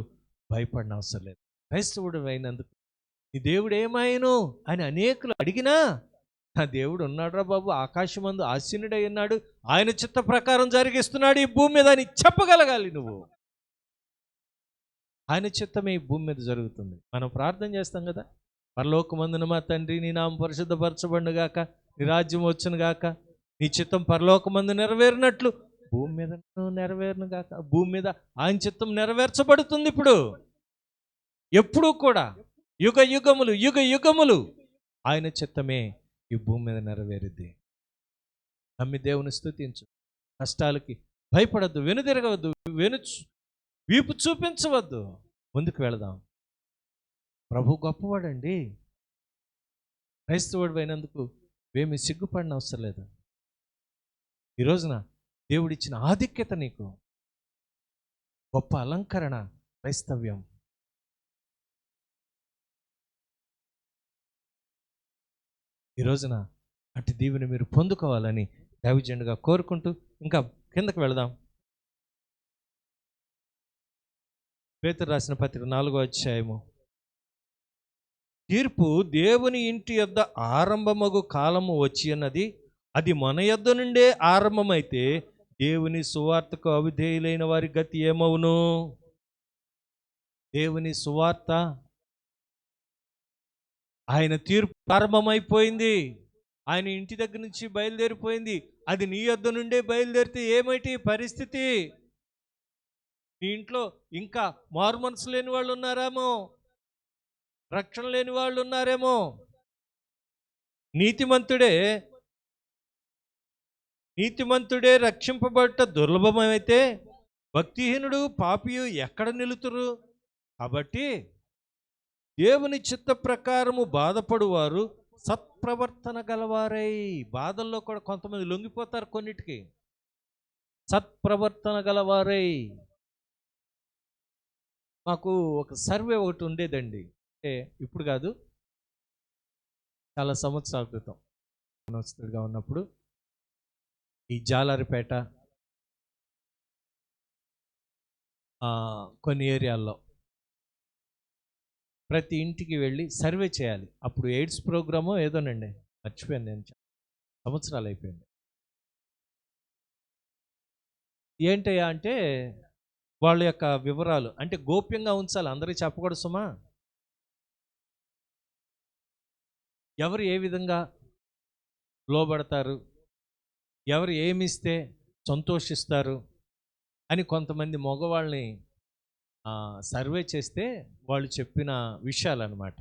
భయపడిన అవసరం లేదు. క్రైస్తవుడు అయినందుకు ఈ దేవుడు ఏమాయను అని అనేకులు అడిగినా, నా దేవుడు ఉన్నాడురా బాబు, ఆకాశమందు ఆసీనుడై ఉన్నాడు, ఆయన చిత్త ప్రకారం జరిగిస్తున్నాడు ఈ భూమి మీద అని చెప్పగలగాలి నువ్వు. ఆయన చిత్తమే ఈ భూమి మీద జరుగుతుంది. మనం ప్రార్థన చేస్తాం కదా, పరలోకమందున మా తండ్రి నీ నామం పరిశుద్ధపరచబడును గాక, నీ రాజ్యం వచ్చును గాక, నీ చిత్తం పరలోకమందు నెరవేరినట్లు భూమి మీద నెరవేరును గాక. భూమి మీద ఆయన చిత్తం నెరవేర్చబడుతుంది ఇప్పుడు, ఎప్పుడూ కూడా, యుగ యుగములు ఆయన చిత్తమే ఈ భూమి మీద నెరవేరుద్ది. నమ్మి దేవుని స్తుతించు. కష్టాలకి భయపడద్దు, వెనుదిరగవద్దు, వీపు చూపించవద్దు. ముందుకు వెళదాం. ప్రభు గొప్పవాడండి. క్రైస్తవుడు అయినందుకు ఏమి సిగ్గుపడిన అవసరం లేదు. ఈ రోజున దేవుడిచ్చిన ఆధిక్యత నీకు గొప్ప అలంకరణ క్రైస్తవ్యం. ఈ రోజున అటు దీవెని మీరు పొందుకోవాలని దైవజనుడిగా కోరుకుంటూ ఇంకా కిందకు వెళదాం. పేతురు రాసిన పత్రిక 4వ అధ్యాయము. తీర్పు దేవుని ఇంటి యొద్ద ఆరంభమగు కాలము వచ్చి ఉన్నది, అది మన యొద్ద నుండే ఆరంభమైతే దేవుని సువార్తకు అవిధేయులైన వారి గతి ఏమవును? దేవుని సువార్త, ఆయన తీర్పు ఆరంభమైపోయింది. ఆయన ఇంటి దగ్గర నుంచి బయలుదేరిపోయింది. అది నీ యొద్ద నుండే బయలుదేరితే ఏమిటి పరిస్థితి? నీ ఇంట్లో ఇంకా మారు మనసు లేని వాళ్ళు ఉన్నారేమో, రక్షణ లేని వాళ్ళు ఉన్నారేమో. నీతిమంతుడే రక్షింపబడట దుర్లభమైతే భక్తిహీనుడు పాపియు ఎక్కడ నిలుతురు? కాబట్టి దేవుని చిత్త ప్రకారము బాధపడువారు సత్ప్రవర్తన గలవారై. బాధల్లో కూడా కొంతమంది లొంగిపోతారు కొన్నిటికి. సత్ప్రవర్తన గలవారై. మాకు ఒక సర్వే ఒకటి ఉండేదండి, అంటే ఇప్పుడు కాదు, చాలా సంవత్సరాల క్రితం మనస్తుడిగా ఉన్నప్పుడు ఈ జాలారిపేట కొన్ని ఏరియాల్లో ప్రతి ఇంటికి వెళ్ళి సర్వే చేయాలి. అప్పుడు ఎయిడ్స్ ప్రోగ్రామో ఏదోనండి, మర్చిపోయాను నేను, సంవత్సరాలు అయిపోయింది. ఏంటయ్యా అంటే వాళ్ళ యొక్క వివరాలు అంటే గోప్యంగా ఉంచాలి, అందరికీ చెప్పకూడదు సుమా. ఎవరు ఏ విధంగా లోబడతారు, ఎవరు ఏమిస్తే సంతోషిస్తారు అని కొంతమంది మగవాళ్ళని సర్వే చేస్తే వాళ్ళు చెప్పిన విషయాలు అన్నమాట.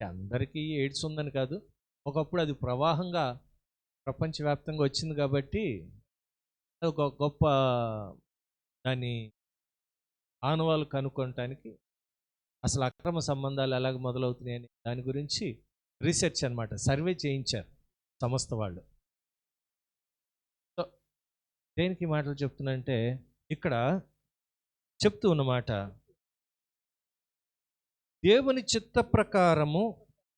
అందరికీ ఎయిడ్స్ ఉందని కాదు, ఒకప్పుడు అది ప్రవాహంగా ప్రపంచవ్యాప్తంగా వచ్చింది కాబట్టి ఒక గొప్ప దాని ఆనవాళ్ళు కనుక్కోవటానికి, అసలు అక్రమ సంబంధాలు ఎలాగ మొదలవుతున్నాయని దాని గురించి రీసెర్చ్ అనమాట, సర్వే చేయించారు సంస్థ వాళ్ళు. దేనికి మాటలు చెప్తున్నానంటే ఇక్కడ చెప్తూ ఉన్నమాట, దేవుని చిత్త ప్రకారము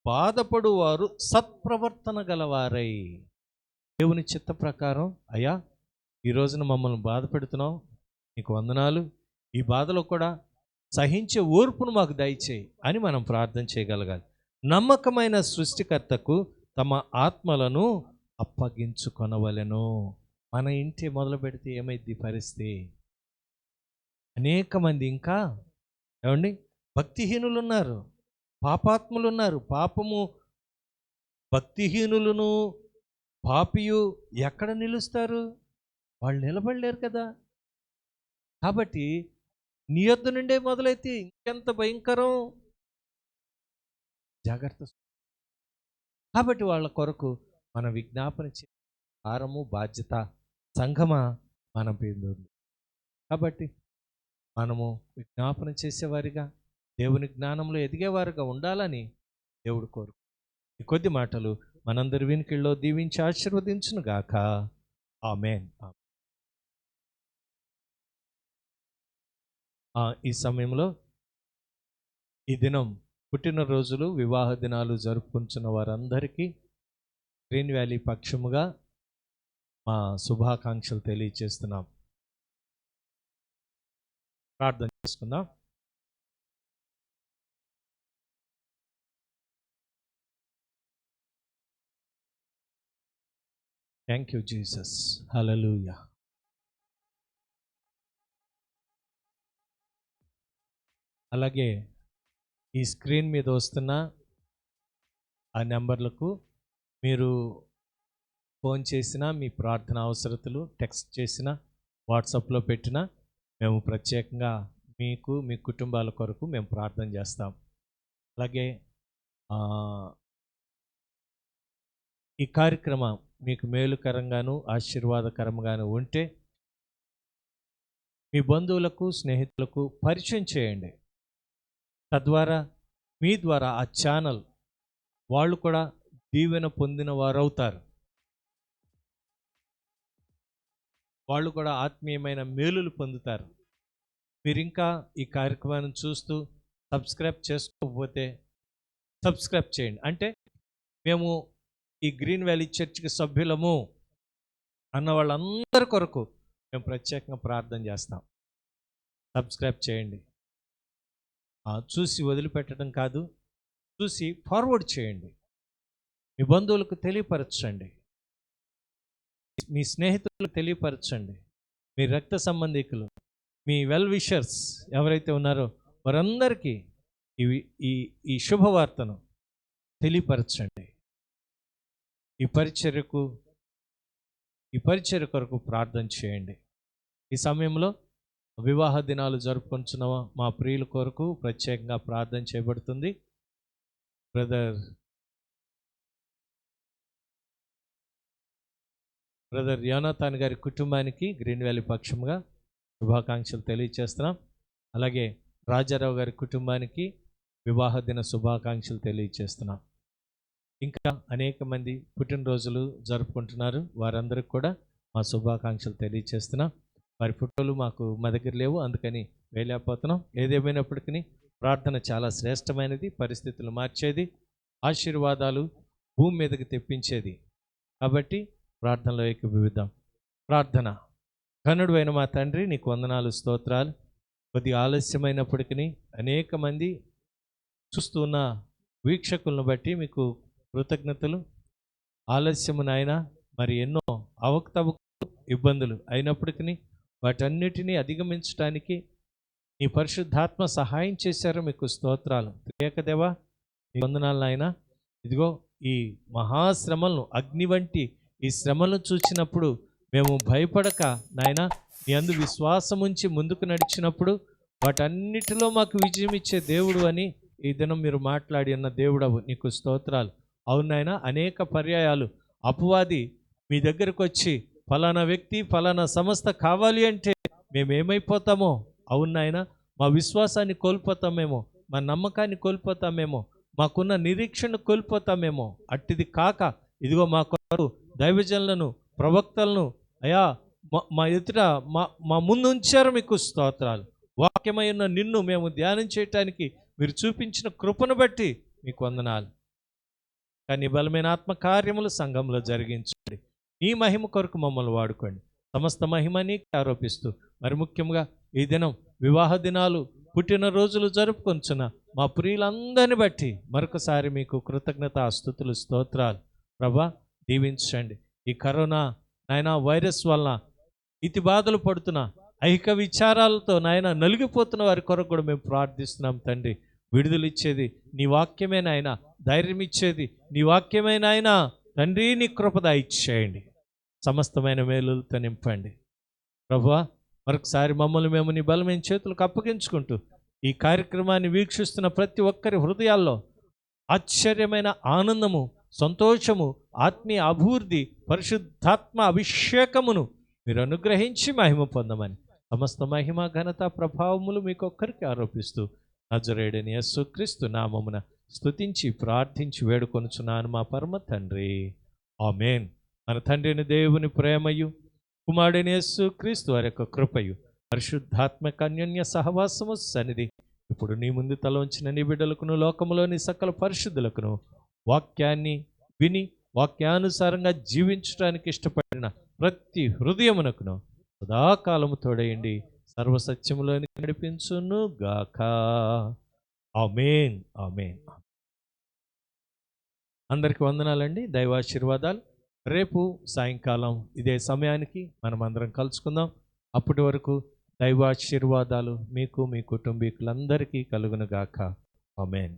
బాధపడువారు సత్ప్రవర్తన గలవారై. దేవుని చిత్త ప్రకారం, అయ్యా ఈ రోజున మమ్మల్ని బాధ పెడుతున్నావు, నీకు వందనాలు, ఈ బాధలో కూడా సహించే ఓర్పును మాకు దయచేయి అని మనం ప్రార్థన చేయగలగాలి. నమ్మకమైన సృష్టికర్తకు తమ ఆత్మలను అప్పగించుకొనవలెను. మన ఇంటి మొదలు పెడితే ఏమైంది పరిస్థితి? అనేక మంది ఇంకా ఏమండి భక్తిహీనులు ఉన్నారు, పాపాత్ములు ఉన్నారు. పాపము భక్తిహీనులను పాపియు ఎక్కడ నిలుస్తారు? వాళ్ళు నిలబడలేరు కదా. కాబట్టి నీ యొద్ద నుండే మొదలైతే ఇంకెంత భయంకరం, జాగ్రత్త. కాబట్టి వాళ్ళ కొరకు మన విజ్ఞాపన భారము బాధ్యత సంఘమా మన మీద ఉంది. కాబట్టి మనము విజ్ఞాపన చేసేవారిగా, దేవుని జ్ఞానంలో ఎదిగేవారుగా ఉండాలని దేవుడు కోరు. ఈ కొద్ది మాటలు మనందరి వినికిల్లో దీవించి ఆశీర్వదించును గాక. ఆమేన్. ఈ సమయంలో ఈ దినం పుట్టినరోజులు, వివాహ దినాలు జరుపుకుంటున్న వారందరికీ గ్రీన్ వ్యాలీ పక్షముగా మా శుభాకాంక్షలు తెలియజేస్తున్నాం. ప్రార్థన చేసుకుందాం. Thank you Jesus. హల్లెలూయా. అలాగే ఈ స్క్రీన్ మీద వస్తున్న ఆ నెంబర్లకు మీరు ఫోన్ చేసినా, మీ ప్రార్థన అవసరతలు టెక్స్ట్ చేసినా, వాట్సాప్లో పెట్టినా మేము ప్రత్యేకంగా మీకు, మీ కుటుంబాల కొరకు మేము ప్రార్థన చేస్తాం. అలాగే ఈ కార్యక్రమం మీకు మేలుకరంగాను ఆశీర్వాదకరంగాను ఉంటే మీ బంధువులకు, స్నేహితులకు పరిచయం చేయండి. తద్వారా మీ ద్వారా ఆ ఛానల్ వాళ్ళు కూడా దీవెన పొందిన వారు అవుతారు. వాళ్ళు కూడా ఆత్మీయమైన మేలులు పొందుతారు. మీరు ఇంకా ఈ కార్యక్రమాన్ని చూస్తూ సబ్స్క్రైబ్ చేసుకోకపోతే సబ్స్క్రైబ్ చేయండి. అంటే మేము ఈ గ్రీన్ వ్యాలీ చర్చ్కి సభ్యులము అన్న వాళ్ళందరి కొరకు మేము ప్రత్యేకంగా ప్రార్థన చేస్తాం. సబ్స్క్రైబ్ చేయండి. చూసి వదిలిపెట్టడం కాదు, చూసి ఫార్వర్డ్ చేయండి. మీ బంధువులకు తెలియపరచండి, మీ స్నేహితులకు తెలియపరచండి, మీ రక్త సంబంధికులు, మీ వెల్ విషర్స్ ఎవరైతే ఉన్నారో వారందరికీ ఈ శుభవార్తను తెలియపరచండి. ఈ పరిచర్య కొరకు ప్రార్థన చేయండి. ఈ సమయంలో వివాహ దినాలు జరుపుకుంటున్న మా ప్రియుల కొరకు ప్రత్యేకంగా ప్రార్థన చేయబడుతుంది. బ్రదర్ యోనాథాన్ గారి కుటుంబానికి గ్రీన్ వ్యాలీ పక్షంగా శుభాకాంక్షలు తెలియజేస్తున్నాం. అలాగే రాజారావు గారి కుటుంబానికి వివాహ దిన శుభాకాంక్షలు తెలియజేస్తున్నాం. ఇంకా అనేక మంది పుట్టినరోజులు జరుపుకుంటున్నారు. వారందరికి కూడా మా శుభాకాంక్షలు తెలియజేస్తున్నాం. వారి ఫోటోలు మా దగ్గర లేవు, అందుకని వేయలేకపోతున్నాం. ఏదేమైనప్పటికీ ప్రార్థన చాలా శ్రేష్టమైనది, పరిస్థితులు మార్చేది, ఆశీర్వాదాలు భూమి మీదకి తెప్పించేది. కాబట్టి ప్రార్థనలో ఏకీభవిద్దాం. ప్రార్థన. ఘనుడు అయిన మా తండ్రి, నీకు వందనాలు, స్తోత్రాలు. కొద్దిగా ఆలస్యమైనప్పటికీ అనేక మంది చూస్తున్న వీక్షకులను బట్టి మీకు కృతజ్ఞతలు. ఆలస్యము నాయన, మరి ఎన్నో అవకతవకలు, ఇబ్బందులు అయినప్పటికీ వాటన్నిటినీ అధిగమించడానికి నీ పరిశుద్ధాత్మ సహాయం చేశారు. మీకు స్తోత్రాలు. త్రియేకదేవా, నీ వందనాలు నాయన. ఇదిగో ఈ మహాశ్రమలను, అగ్ని వంటి ఈ శ్రమలను చూసినప్పుడు మేము భయపడక నాయన, నీ అందు విశ్వాసం ఉంచి ముందుకు నడిచినప్పుడు వాటన్నిటిలో మాకు విజయం ఇచ్చే దేవుడు అని ఈ దినం మీరు మాట్లాడి ఉన్న దేవుడవు, నీకు స్తోత్రాలు. అవునాయన, అనేక పర్యాయాలు అపవాది మీ దగ్గరకు వచ్చి ఫలానా వ్యక్తి, ఫలానా సంస్థ కావాలి అంటే మేమేమైపోతామో, అవునాయన, మా విశ్వాసాన్ని కోల్పోతామేమో, మా నమ్మకాన్ని కోల్పోతామేమో, మాకున్న నిరీక్షణ కోల్పోతామేమో. అట్టిది కాక ఇదిగో మా కొరకు దైవజనులను, ప్రవక్తలను అయా మా ఎదుట మా ముందు ఉంచారు. మీకు స్తోత్రాలు. వాక్యమై ఉన్న నిన్ను మేము ధ్యానం చేయటానికి మీరు చూపించిన కృపను బట్టి మీకు వందనాలు. కానీ బలమైన ఆత్మకార్యములు సంఘంలో జరిగించండి. నీ మహిమ కొరకు మమ్మల్ని వాడుకోండి. సమస్త మహిమ నీకు ఆరోపిస్తూ, మరి ముఖ్యంగా ఈ దినం వివాహ దినాలు, పుట్టినరోజులు జరుపుకొంచున్న మా ప్రియులందరిని బట్టి మరొకసారి మీకు కృతజ్ఞత, స్తుతులు, స్తోత్రాలు. ప్రభా, దీవించండి. ఈ కరోనా నాయనా వైరస్ వలన ఇతి బాధలు పడుతున్న ఐహిక విచారాలతో నాయన నలిగిపోతున్న వారి కొరకు కూడా మేము ప్రార్థిస్తున్నాం తండ్రి. విడుదలిచ్చేది నీ వాక్యమే నాయన, ధైర్యం ఇచ్చేది నీ వాక్యమే నాయన. తండ్రి నీ కృపద ఇచ్చేయండి, సమస్తమైన మేలులతో నింపండి ప్రభువా. మరొకసారి మమ్మల్ని మేము నీ బలమైన చేతులకు అప్పగించుకుంటూ ఈ కార్యక్రమాన్ని వీక్షిస్తున్న ప్రతి ఒక్కరి హృదయాల్లో ఆశ్చర్యమైన ఆనందము, సంతోషము, ఆత్మీయ అభివృద్ధి, పరిశుద్ధాత్మ అభిషేకమును మీరు అనుగ్రహించి మహిమ పొందమని సమస్త మహిమ ఘనత ప్రభావములు మీకొక్కరికి ఆరోపిస్తూ నజరేయుడైన యేసుక్రీస్తు నామమున స్తుతించి ప్రార్థించి వేడుకొనుచున్నాను మా పరమ తండ్రి, ఆమేన్. మన తండ్రిని దేవుని ప్రేమయు, కుమారుడైన యేసుక్రీస్తు వారి యొక్క కృపయు, పరిశుద్ధాత్మక అన్యోన్య సహవాసము సన్నిధి ఇప్పుడు నీ ముందు తలవంచిన నీ బిడ్డలకును, లోకములోని సకల పరిశుద్ధులకును, వాక్యాన్ని విని వాక్యానుసారంగా జీవించడానికి ఇష్టపడిన ప్రతి హృదయమునకును సదాకాలము తోడయండి, సర్వసత్యములోనికి నడిపించును గాక. ఆమేన్, ఆమేన్. అందరికి వందనాలండి, దైవాశీర్వాదాలు. రేపు సాయంకాలం ఇదే సమయానికి మనం అందరం కలుసుకుందాం. అప్పటి వరకు దైవాశీర్వాదాలు మీకు, మీ కుటుంబీకులందరికీ కలుగును గాక. ఆమేన్.